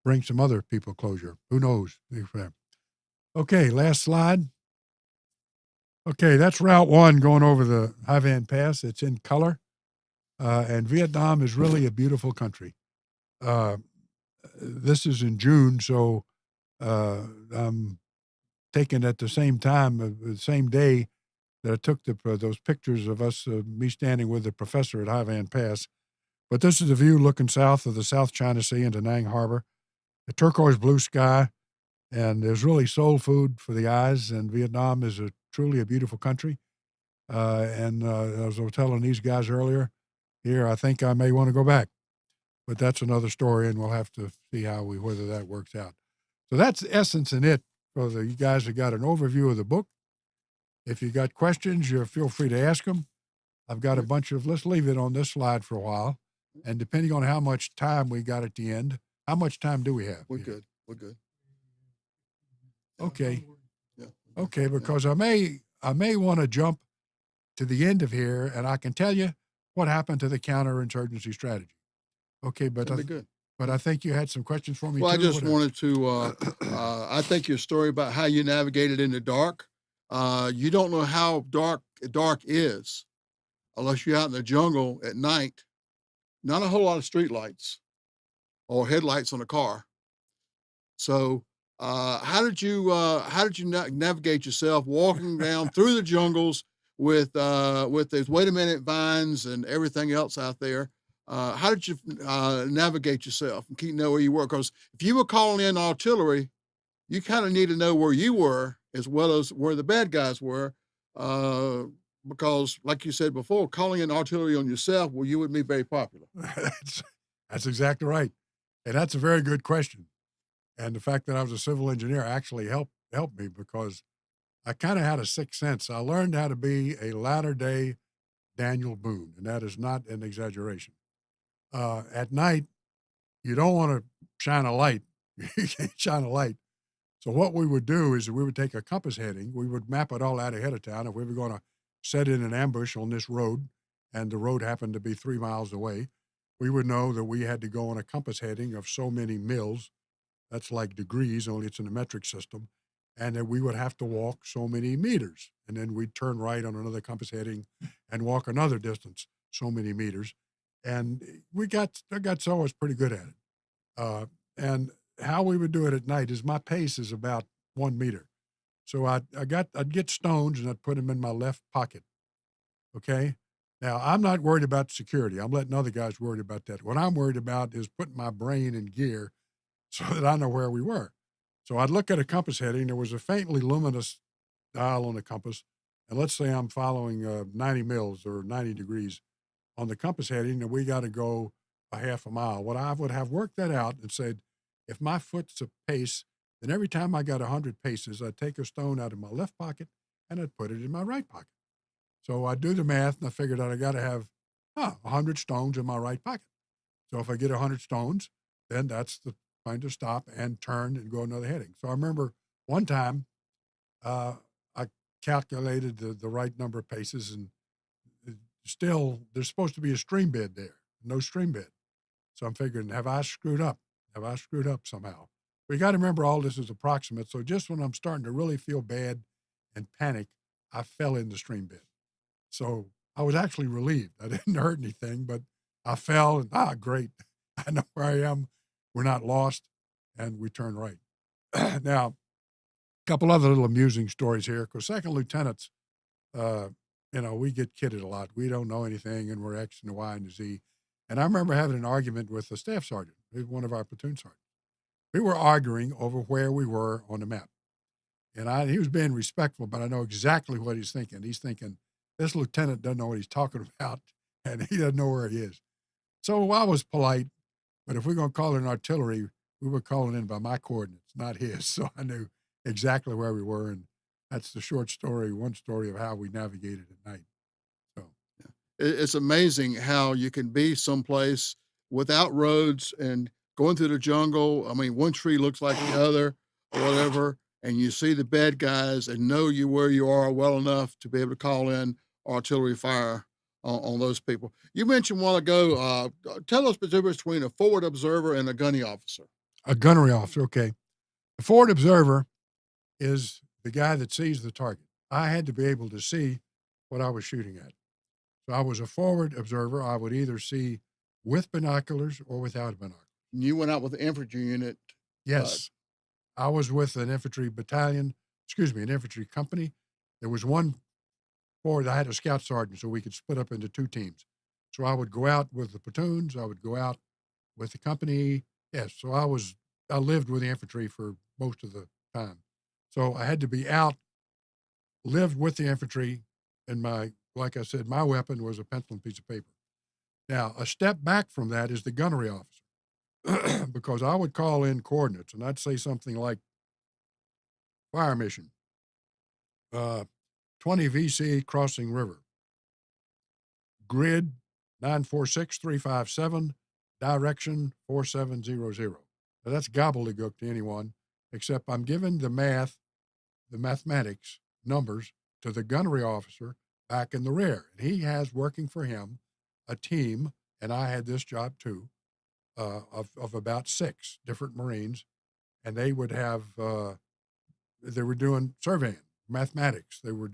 bring some other people closure. Who knows? Okay, last slide. Okay, that's Route 1 going over the Hai Van Pass. It's in color, and Vietnam is really a beautiful country. Uh, this is in June, so I'm taken at the same time, the same day that I took those pictures of us, me standing with the professor at Hai Van Pass. But this is a view looking south of the South China Sea into Nang Harbor, a turquoise blue sky, and there's really soul food for the eyes. And Vietnam is truly a beautiful country. And as I was telling these guys earlier, here I think I may want to go back, but that's another story, and we'll have to see whether that works out. So that's the essence in it. For you guys that got an overview of the book. If you got questions, you feel free to ask them. I've got a bunch of. Let's leave it on this slide for a while, and depending on how much time we got at the end, how much time do we have? We're good. We're good. Okay. Yeah. Okay, because I may want to jump to the end of here, and I can tell you what happened to the counterinsurgency strategy. Okay, but That'd be good. But I think you had some questions for me. Well, too. I just wanted to. I think your story about how you navigated in the dark. You don't know how dark is unless you're out in the jungle at night. Not a whole lot of street lights or headlights on a car. So, how did you navigate yourself walking down through the jungles with those wait a minute vines and everything else out there? How did you navigate yourself and know where you were? Because if you were calling in artillery, you kind of need to know where you were as well as where the bad guys were. Because, like you said before, calling in artillery on yourself, well, you wouldn't be very popular. That's exactly right, and that's a very good question. And the fact that I was a civil engineer actually helped me because I kind of had a sixth sense. I learned how to be a latter-day Daniel Boone, and that is not an exaggeration. At night, you don't want to shine a light. You can't shine a light. So what we would do is we would take a compass heading. We would map it all out ahead of time. If we were going to set in an ambush on this road, and the road happened to be 3 miles away, we would know that we had to go on a compass heading of so many mills. That's like degrees, only it's in a metric system. And then we would have to walk so many meters. And then we'd turn right on another compass heading and walk another distance, so many meters. And I got so I was pretty good at it. And how we would do it at night is my pace is about 1 meter. So I'd get stones and I'd put them in my left pocket. Okay. Now I'm not worried about security. I'm letting other guys worry about that. What I'm worried about is putting my brain in gear so that I know where we were. So I'd look at a compass heading. There was a faintly luminous dial on the compass. And let's say I'm following 90 mils or 90 degrees on the compass heading, and we got to go a half a mile. What I would have worked that out and said, if my foot's a pace, then every time I got 100 paces, I'd take a stone out of my left pocket and I'd put it in my right pocket. So I'd do the math, and I figured out I got to have 100 stones in my right pocket. So if I get 100 stones, then that's the time to stop and turn and go another heading. So I remember one time I calculated the right number of paces, and still there's supposed to be a stream bed there, no stream bed. So I'm figuring, have I screwed up? Have I screwed up somehow? But you got to remember all this is approximate. So just when I'm starting to really feel bad and panic, I fell in the stream bed. So I was actually relieved. I didn't hurt anything, but I fell and, great. I know where I am. We're not lost. And we turned right. Now, a couple other little amusing stories here, because second lieutenants, we get kidded a lot. We don't know anything, and we're X and the Y and the Z. And I remember having an argument with a staff sergeant, one of our platoon sergeants. We were arguing over where we were on the map. And he was being respectful, but I know exactly what he's thinking. He's thinking, this lieutenant doesn't know what he's talking about, and he doesn't know where he is. So I was polite, but if we're going to call in artillery, we were calling in by my coordinates, not his. So I knew exactly where we were, and that's the short story, one story of how we navigated at night. So it's amazing how you can be someplace without roads and going through the jungle. I mean, one tree looks like the other, or whatever, and you see the bad guys and know where you are well enough to be able to call in artillery fire on those people. You mentioned a while ago, tell us the difference between a forward observer and a gunny officer. A gunnery officer, okay. The forward observer is the guy that sees the target. I had to be able to see what I was shooting at. So I was a forward observer. I would either see with binoculars or without binoculars. You went out with the infantry unit. Yes. I was with an infantry battalion, an infantry company. There was one forward. I had a scout sergeant, so we could split up into two teams. So I would go out with the platoons. I would go out with the company. Yes. So I lived with the infantry for most of the time. So I had to be out, lived with the infantry, and like I said, my weapon was a pencil and piece of paper. Now, a step back from that is the gunnery officer, because I would call in coordinates, and I'd say something like fire mission, 20 VC crossing river, grid 946-357, direction 4700. Now, that's gobbledygook to anyone, except I'm giving the mathematics, numbers to the gunnery officer back in the rear. And he has working for him a team, and I had this job too, of about 6 different Marines, and they would have, they were doing surveying, mathematics. They were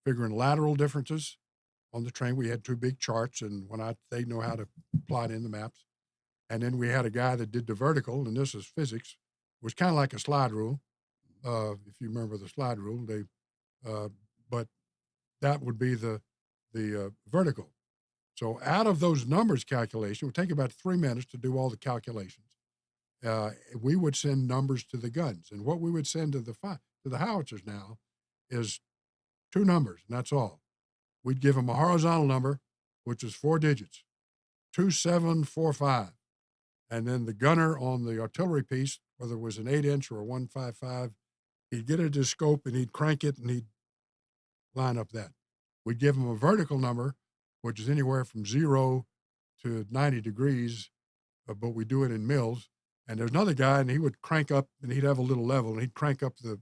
figuring lateral differences on the train. We had 2 big charts, and they know how to plot in the maps. And then we had a guy that did the vertical, and this is physics. It was kind of like a slide rule. If you remember the slide rule, but that would be the vertical. So out of those numbers calculation, it would take about 3 minutes to do all the calculations. We would send numbers to the guns, and what we would send to the howitzers now is 2 numbers, and that's all. We'd give them a horizontal number, which is 4 digits, 2745, and then the gunner on the artillery piece, whether it was an 8-inch or a 155, he'd get it at his scope and he'd crank it and he'd line up that. We'd give him a vertical number, which is anywhere from 0 to 90 degrees, but we do it in mils. And there's another guy, and he would crank up, and he'd have a little level, and he'd crank up the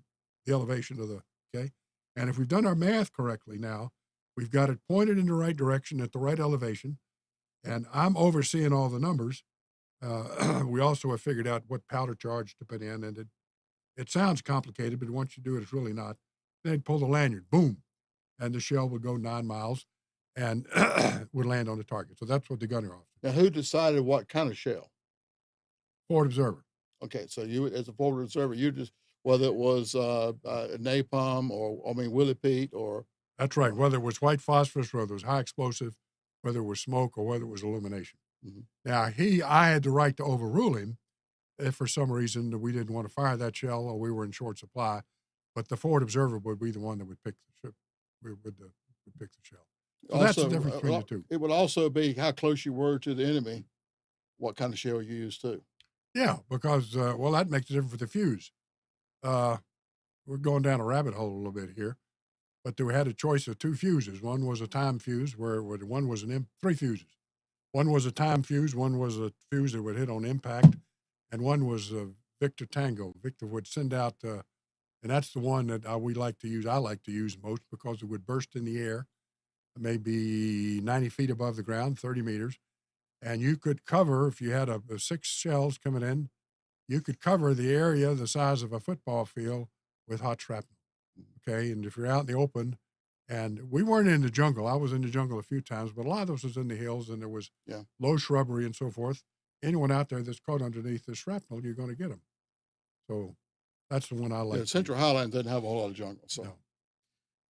elevation of okay? And if we've done our math correctly now, we've got it pointed in the right direction at the right elevation, and I'm overseeing all the numbers. We also have figured out what powder charge to put in, and it sounds complicated, but once you do it, it's really not. Then they'd pull the lanyard, boom, and the shell would go 9 miles and would land on the target. So that's what the gunner officer. Now, who decided what kind of shell? Forward observer. Okay, so you, as a forward observer, you just, whether it was napalm or, Willie Pete or. That's right. Whether it was white phosphorus, whether it was high explosive, whether it was smoke, or whether it was illumination. Mm-hmm. Now, I had the right to overrule him if for some reason we didn't want to fire that shell or we were in short supply, but the forward observer would be the one that would pick the ship. Would pick the shell. So also, that's the difference between the two. It would also be how close you were to the enemy, what kind of shell you used too. Yeah, because, that makes a difference with the fuse. We're going down a rabbit hole a little bit here, but we had a choice of 2 fuses. One was a time fuse, where one was 3 fuses. One was a time fuse, one was a fuse that would hit on impact, and one was a Victor Tango. Victor would send out, and that's the one that we like to use. I like to use most because it would burst in the air, maybe 90 feet above the ground, 30 meters. And you could cover, if you had a 6 shells coming in, you could cover the area the size of a football field with hot shrapnel. Okay, and if you're out in the open, and we weren't in the jungle. I was in the jungle a few times, but a lot of this was in the hills, and there was low shrubbery and so forth. Anyone out there that's caught underneath the shrapnel, you're going to get them. So that's the one I like. Yeah, Central Highlands doesn't have a whole lot of jungle, so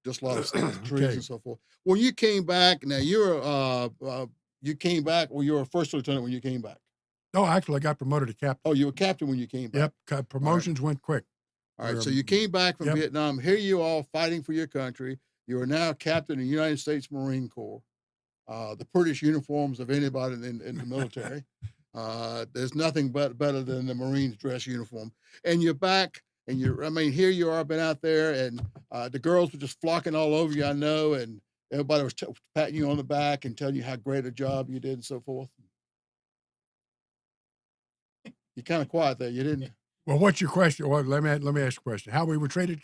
just a lot of trees and so forth. Well, you came back. Now you came back. Well, you were a first lieutenant when you came back. No, actually, I got promoted to captain. Oh, you were captain when you came back. Yep, promotions went quick. All right, so you came back from Vietnam. Here you are fighting for your country. You are now captain in the United States Marine Corps. The prettiest uniforms of anybody in the military. There's nothing better than the Marines dress uniform. And you're back, and here you are, been out there, and the girls were just flocking all over you, I know, and everybody was patting you on the back and telling you how great a job you did and so forth. You're kind of quiet there. You didn't. Well, what's your question? Well, let me ask you a question. How we were treated?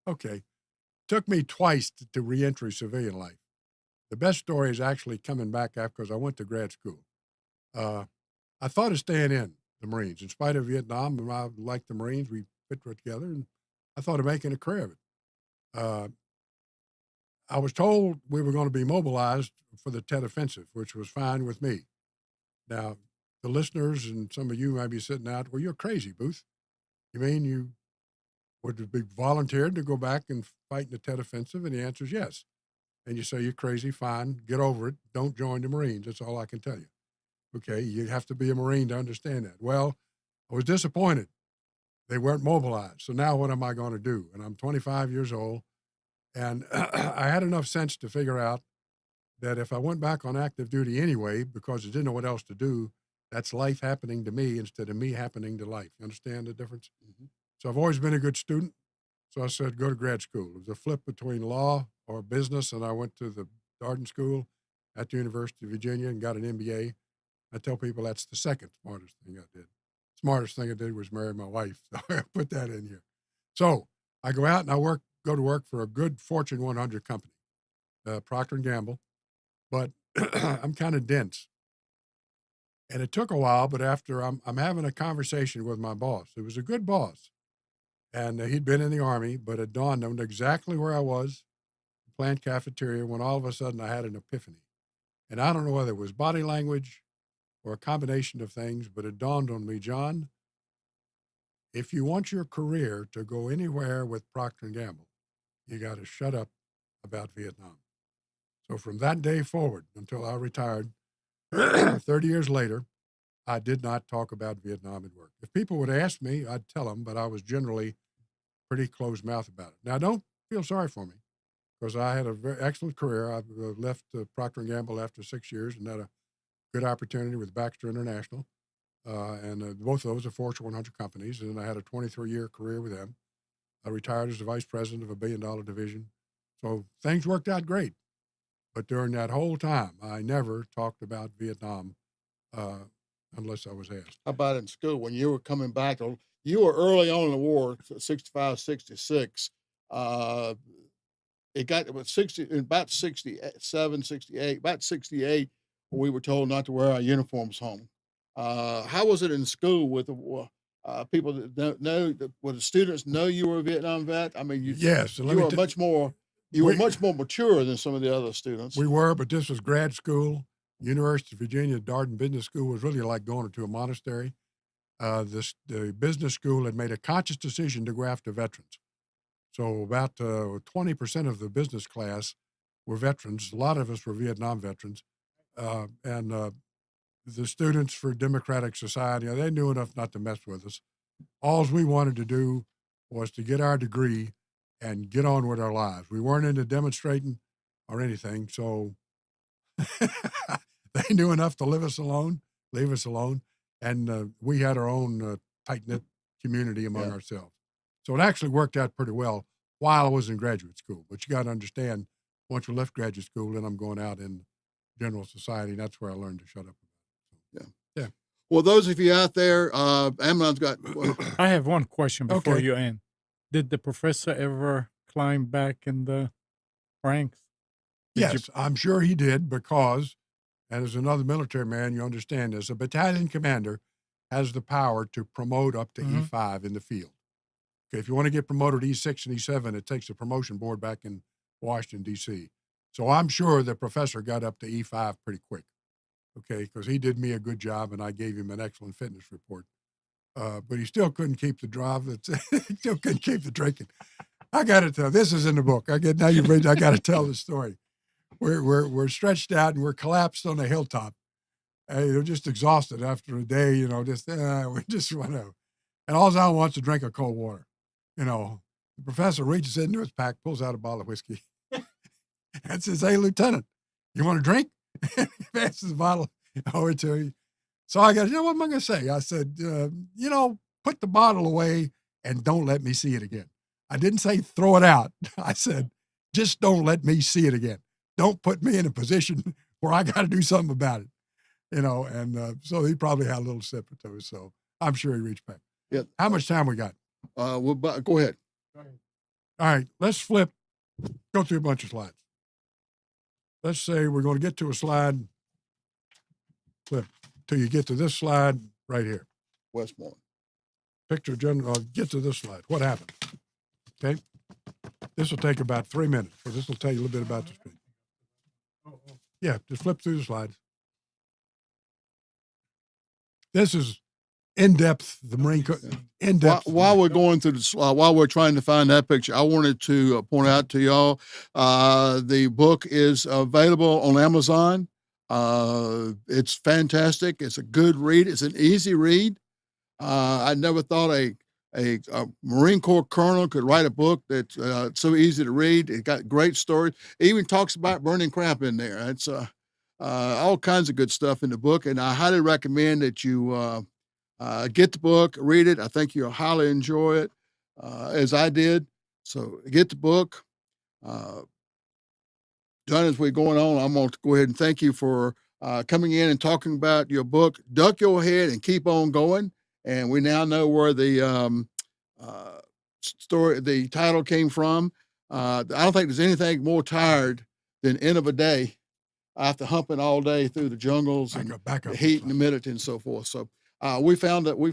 Okay. took me twice to reentry civilian life. The best story is actually coming back after because I went to grad school. I thought of staying in the Marines. In spite of Vietnam, I liked the Marines. We fit together, and I thought of making a career of it. I was told we were going to be mobilized for the Tet Offensive, which was fine with me. Now, the listeners and some of you might be sitting out, well, you're crazy, Booth. You mean you would be volunteered to go back and fight in the Tet Offensive? And the answer is yes. And you say, you're crazy, fine, get over it. Don't join the Marines. That's all I can tell you. Okay, you have to be a Marine to understand that. Well, I was disappointed. They weren't mobilized. So now what am I going to do? And I'm 25 years old. And I had enough sense to figure out that if I went back on active duty anyway, because I didn't know what else to do, that's life happening to me instead of me happening to life. You understand the difference? Mm-hmm. So I've always been a good student. So I said, go to grad school. It was a flip between law or business. And I went to the Darden School at the University of Virginia and got an MBA. I tell people that's the second smartest thing I did. Smartest thing I did was marry my wife. So I put that in here. So I go out and I go to work for a good Fortune 100 company, Procter & Gamble, but I'm kind of dense. And it took a while, but after I'm having a conversation with my boss. It was a good boss. And he'd been in the Army, but it dawned on him exactly where I was, the plant cafeteria, when all of a sudden I had an epiphany. And I don't know whether it was body language or a combination of things, but it dawned on me, John, if you want your career to go anywhere with Procter & Gamble, you got to shut up about Vietnam. So from that day forward until I retired, 30 years later, I did not talk about Vietnam at work. If people would ask me, I'd tell them, but I was generally pretty closed mouth about it. Now, don't feel sorry for me because I had a very excellent career. I left Procter & Gamble after 6 years and had a good opportunity with Baxter International. And both of those are Fortune 100 companies. And I had a 23-year career with them. I retired as the vice president of a billion-dollar division. So things worked out great. But during that whole time, I never talked about Vietnam unless I was asked. How about in school when you were coming back? You were early on in the war, 65, 66. It got about 67, 68, about 68, we were told not to wear our uniforms home. How was it in school with the people that don't know? Would the students know you were a Vietnam vet? I mean, yes, you were much more. You were much more mature than some of the other students. We were, but this was grad school. University of Virginia, Darden Business School was really like going to a monastery. The business school had made a conscious decision to go after veterans. So about 20% of the business class were veterans. A lot of us were Vietnam veterans. And the students for Democratic Society, they knew enough not to mess with us. All we wanted to do was to get our degree and get on with our lives. We weren't into demonstrating or anything. So they knew enough to leave us alone. And we had our own tight-knit community among ourselves. So it actually worked out pretty well while I was in graduate school. But you got to understand, once we left graduate school, then I'm going out in general society. And that's where I learned to shut up. Yeah. Well, those of you out there, Amnon's got. I have one question before Okay. you end. Did the professor ever climb back in the ranks? Yes, I'm sure he did because, and as another military man, you understand this, a battalion commander has the power to promote up to E5 in the field. Okay, if you want to get promoted to E6 and E7, it takes a promotion board back in Washington, D.C. So I'm sure the professor got up to E5 pretty quick, okay, because he did me a good job and I gave him an excellent fitness report. But he still couldn't keep the drive. He still couldn't keep the drinking. I got to tell. This is in the book. I got to tell the story. We're stretched out and we're collapsed on a hilltop. We're just exhausted after a day. We just want to. And all I wants to drink a cold water. The professor reaches into his pack, pulls out a bottle of whiskey, and says, "Hey, Lieutenant, you want a drink?" He passes the bottle over to me. So I got, what am I going to say? I said, put the bottle away and don't let me see it again. I didn't say throw it out. I said, just don't let me see it again. Don't put me in a position where I got to do something about it, And so he probably had a little sip or two. So I'm sure he reached back. Yeah. How much time we got? Go ahead. All right, let's flip Go through a bunch of slides. Let's say we're going to get to a slide, flip, till you get to this slide right here. Westmoreland. Picture general, get to this slide. What happened? Okay. This will take about 3 minutes. So this will tell you a little bit about the screen. Yeah, just flip through the slides. This is in-depth, the Marine Corps, in-depth. While we're going through the slide, while we're trying to find that picture, I wanted to point out to y'all, the book is available on Amazon. It's fantastic. It's a good read. It's an easy read. I never thought a Marine Corps colonel could write a book that's so easy to read. It got great stories. It even talks about burning crap in there. It's all kinds of good stuff in the book, and I highly recommend that you get the book, read it. I think you'll highly enjoy it, as I did. So get the book. John, as we're going on, I'm going to go ahead and thank you for coming in and talking about your book, Duck Your Head and Keep On Going. And we now know where the story, the title came from. I don't think there's anything more tired than end of a day after humping all day through the jungles and the heat and humidity and so forth. So we found that we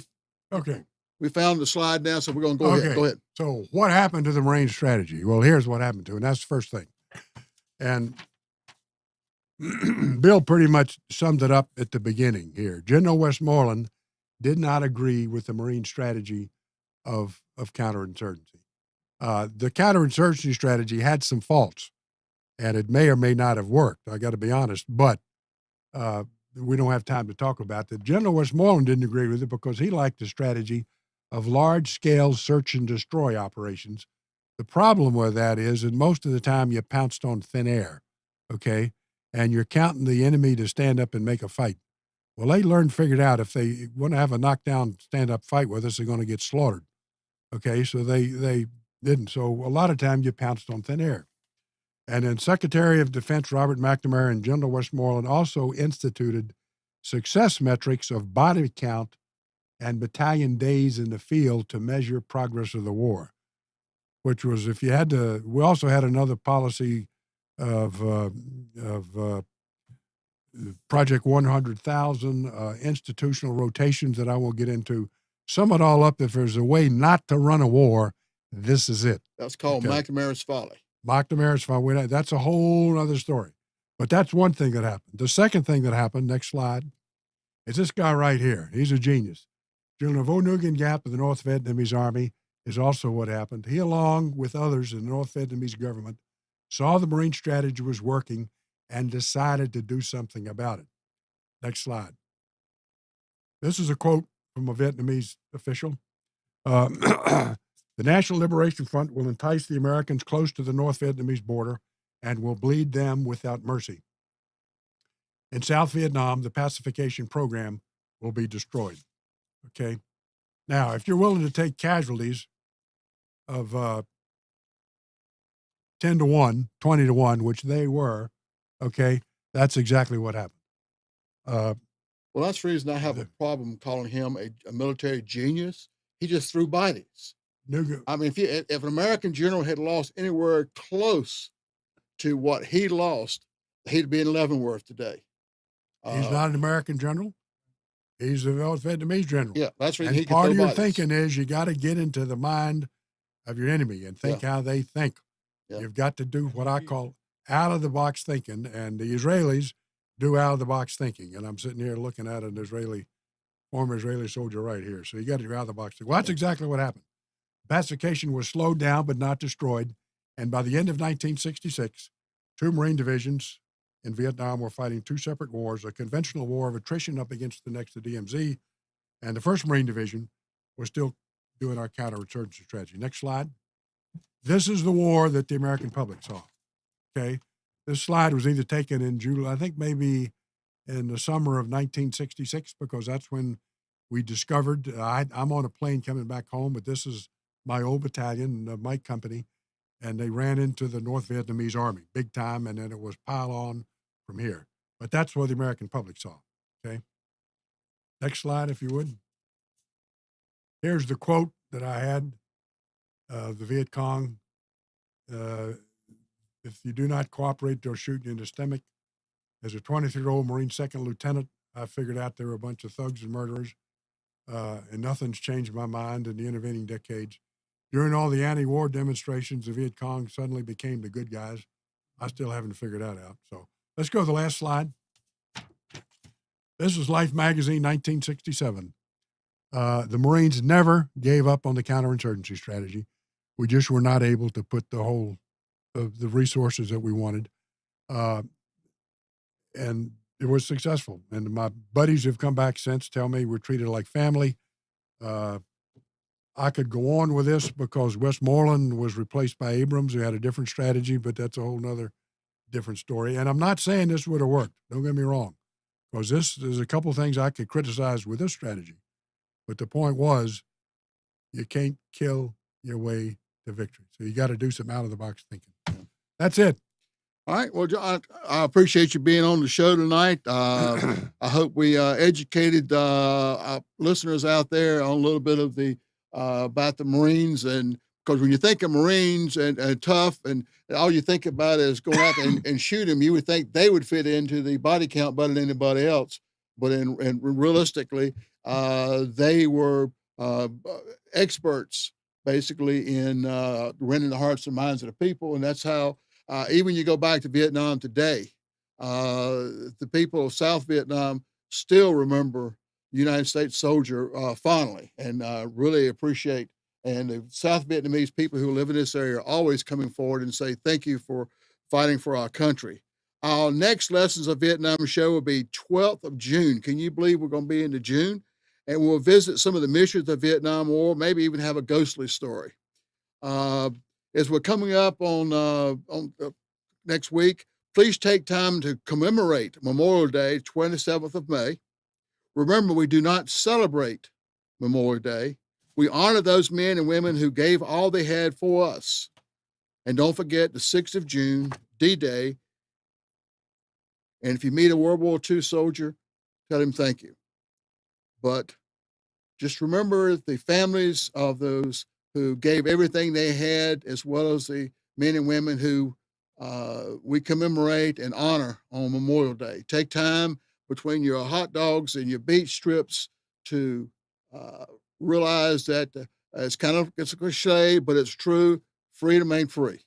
found the slide now, so we're going to go ahead. Go ahead. So what happened to the Marine strategy? Well, here's what happened to it, and that's the first thing. And Bill pretty much summed it up at the beginning here. General Westmoreland did not agree with the Marine strategy of counterinsurgency. The counterinsurgency strategy had some faults, and it may or may not have worked. I got to be honest, but we don't have time to talk about that. General Westmoreland didn't agree with it because he liked the strategy of large-scale search and destroy operations. The problem with that is that most of the time you pounced on thin air, okay? And you're counting the enemy to stand up and make a fight. Well, they figured out if they want to have a knockdown stand-up fight with us, they're going to get slaughtered, okay? So they didn't. So a lot of times you pounced on thin air. And then Secretary of Defense Robert McNamara and General Westmoreland also instituted success metrics of body count and battalion days in the field to measure progress of the war, which was if you had to. We also had another policy of Project 100,000, institutional rotations that I won't get into. Sum it all up, if there's a way not to run a war, this is it. That's called McNamara's Folly. McNamara's Folly. That's a whole other story. But that's one thing that happened. The second thing that happened, next slide, is this guy right here. He's a genius. General Vo Nguyen Gap of the North Vietnamese Army is also what happened. He, along with others in the North Vietnamese government, saw the Marine strategy was working and decided to do something about it. Next slide. This is a quote from a Vietnamese official. The National Liberation Front will entice the Americans close to the North Vietnamese border and will bleed them without mercy. In South Vietnam, the pacification program will be destroyed. Okay. Now, if you're willing to take casualties of 10 to 1, 20 to 1, which they were, okay, that's exactly what happened. Well, that's the reason I have a problem calling him a military genius. He just threw bodies. I mean, if an American general had lost anywhere close to what he lost, he'd be in Leavenworth today. He's not an American general. He's a Vietnamese general. Yeah, that's right. And part of your thinking is you got to get into the mind of your enemy and think how they think. Yeah. You've got to do what I call out-of-the-box thinking, and the Israelis do out-of-the-box thinking. And I'm sitting here looking at an former Israeli soldier right here. So you got to do out-of-the-box thinking. Well, that's exactly what happened. Pacification was slowed down but not destroyed, and by the end of 1966, 2 Marine divisions in Vietnam were fighting 2 separate wars, a conventional war of attrition up against the next to DMZ, and the 1st Marine Division was still doing our counterinsurgency strategy. Next slide. This is the war that the American public saw, okay? This slide was either taken in July, I think maybe in the summer of 1966, because that's when we discovered, I'm on a plane coming back home, but this is my old battalion, my company, and they ran into the North Vietnamese Army, big time, and then it was pile on from here. But that's what the American public saw, okay? Next slide, if you would. Here's the quote that I had of the Viet Cong. If you do not cooperate, they'll shoot you in the stomach. As a 23-year-old Marine second lieutenant, I figured out they were a bunch of thugs and murderers, and nothing's changed my mind in the intervening decades. During all the anti-war demonstrations, the Viet Cong suddenly became the good guys. I still haven't figured that out. So let's go to the last slide. This was Life magazine, 1967. The Marines never gave up on the counterinsurgency strategy. We just were not able to put the whole of the resources that we wanted. And it was successful. And my buddies who've come back since tell me we're treated like family. I could go on with this because Westmoreland was replaced by Abrams, who had a different strategy, but that's a whole nother different story. And I'm not saying this would have worked. Don't get me wrong, because there's a couple of things I could criticize with this strategy. But the point was, you can't kill your way to victory. So you got to do some out-of-the-box thinking. That's it. All right. Well, John, I appreciate you being on the show tonight. I hope we educated our listeners out there on a little bit of the about the Marines, and because when you think of Marines and tough, and all you think about is going out and shoot them, you would think they would fit into the body count better than anybody else. But realistically, they were experts basically in winning the hearts and minds of the people, and that's how. Even you go back to Vietnam today, the people of South Vietnam still remember the United States soldier fondly, and really appreciate. And the South Vietnamese people who live in this area are always coming forward and say thank you for fighting for our country. Our next Lessons of Vietnam show will be 12th of June. Can you believe we're going to be into June? And we'll visit some of the missions of the Vietnam War, maybe even have a ghostly story. As we're coming up on next week, please take time to commemorate Memorial Day, 27th of May. Remember, we do not celebrate Memorial Day. We honor those men and women who gave all they had for us. And don't forget the 6th of June, D-Day. And if you meet a World War II soldier, tell him thank you. But just remember the families of those who gave everything they had, as well as the men and women who we commemorate and honor on Memorial Day. Take time between your hot dogs and your beach strips to realize that it's a cliche, but it's true. Freedom ain't free.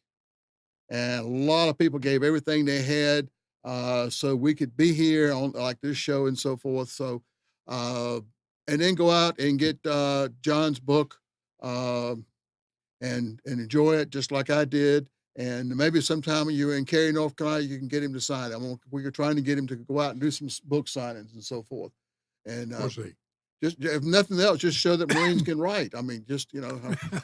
And a lot of people gave everything they had so we could be here on like this show and so forth. So, and then go out and get John's book, and enjoy it just like I did. And maybe sometime you're in Cary, North Carolina, you can get him to sign it. We're trying to get him to go out and do some book signings and so forth. And We'll see. just if nothing else, just show that Marines can write. I mean, just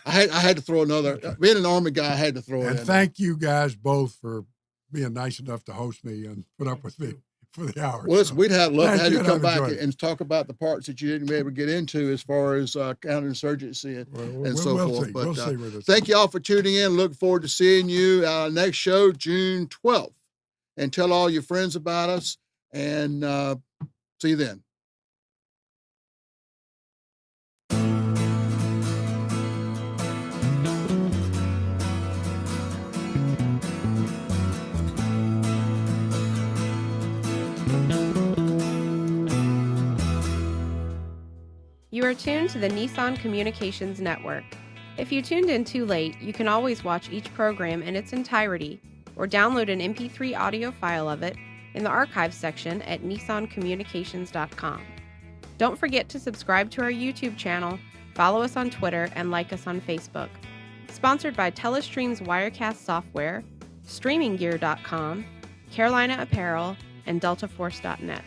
I had to throw another. Being an Army guy, I had to throw it And in. thank you guys both for being nice enough to host me and put up with me for the hour. Well, listen, we'd love to Thank have you, you and come I've back enjoyed it. and talk about the parts that you didn't be able to get into as far as counterinsurgency and so we'll forth. see. But We'll see where this thank you all for tuning in. Look forward to seeing you next show, June 12th. And tell all your friends about us. And see you then. You are tuned to the Nissan Communications Network. If you tuned in too late, you can always watch each program in its entirety or download an MP3 audio file of it in the archives section at nissancommunications.com. Don't forget to subscribe to our YouTube channel, follow us on Twitter, and like us on Facebook. Sponsored by Telestream's Wirecast software, StreamingGear.com, Carolina Apparel, and DeltaForce.net.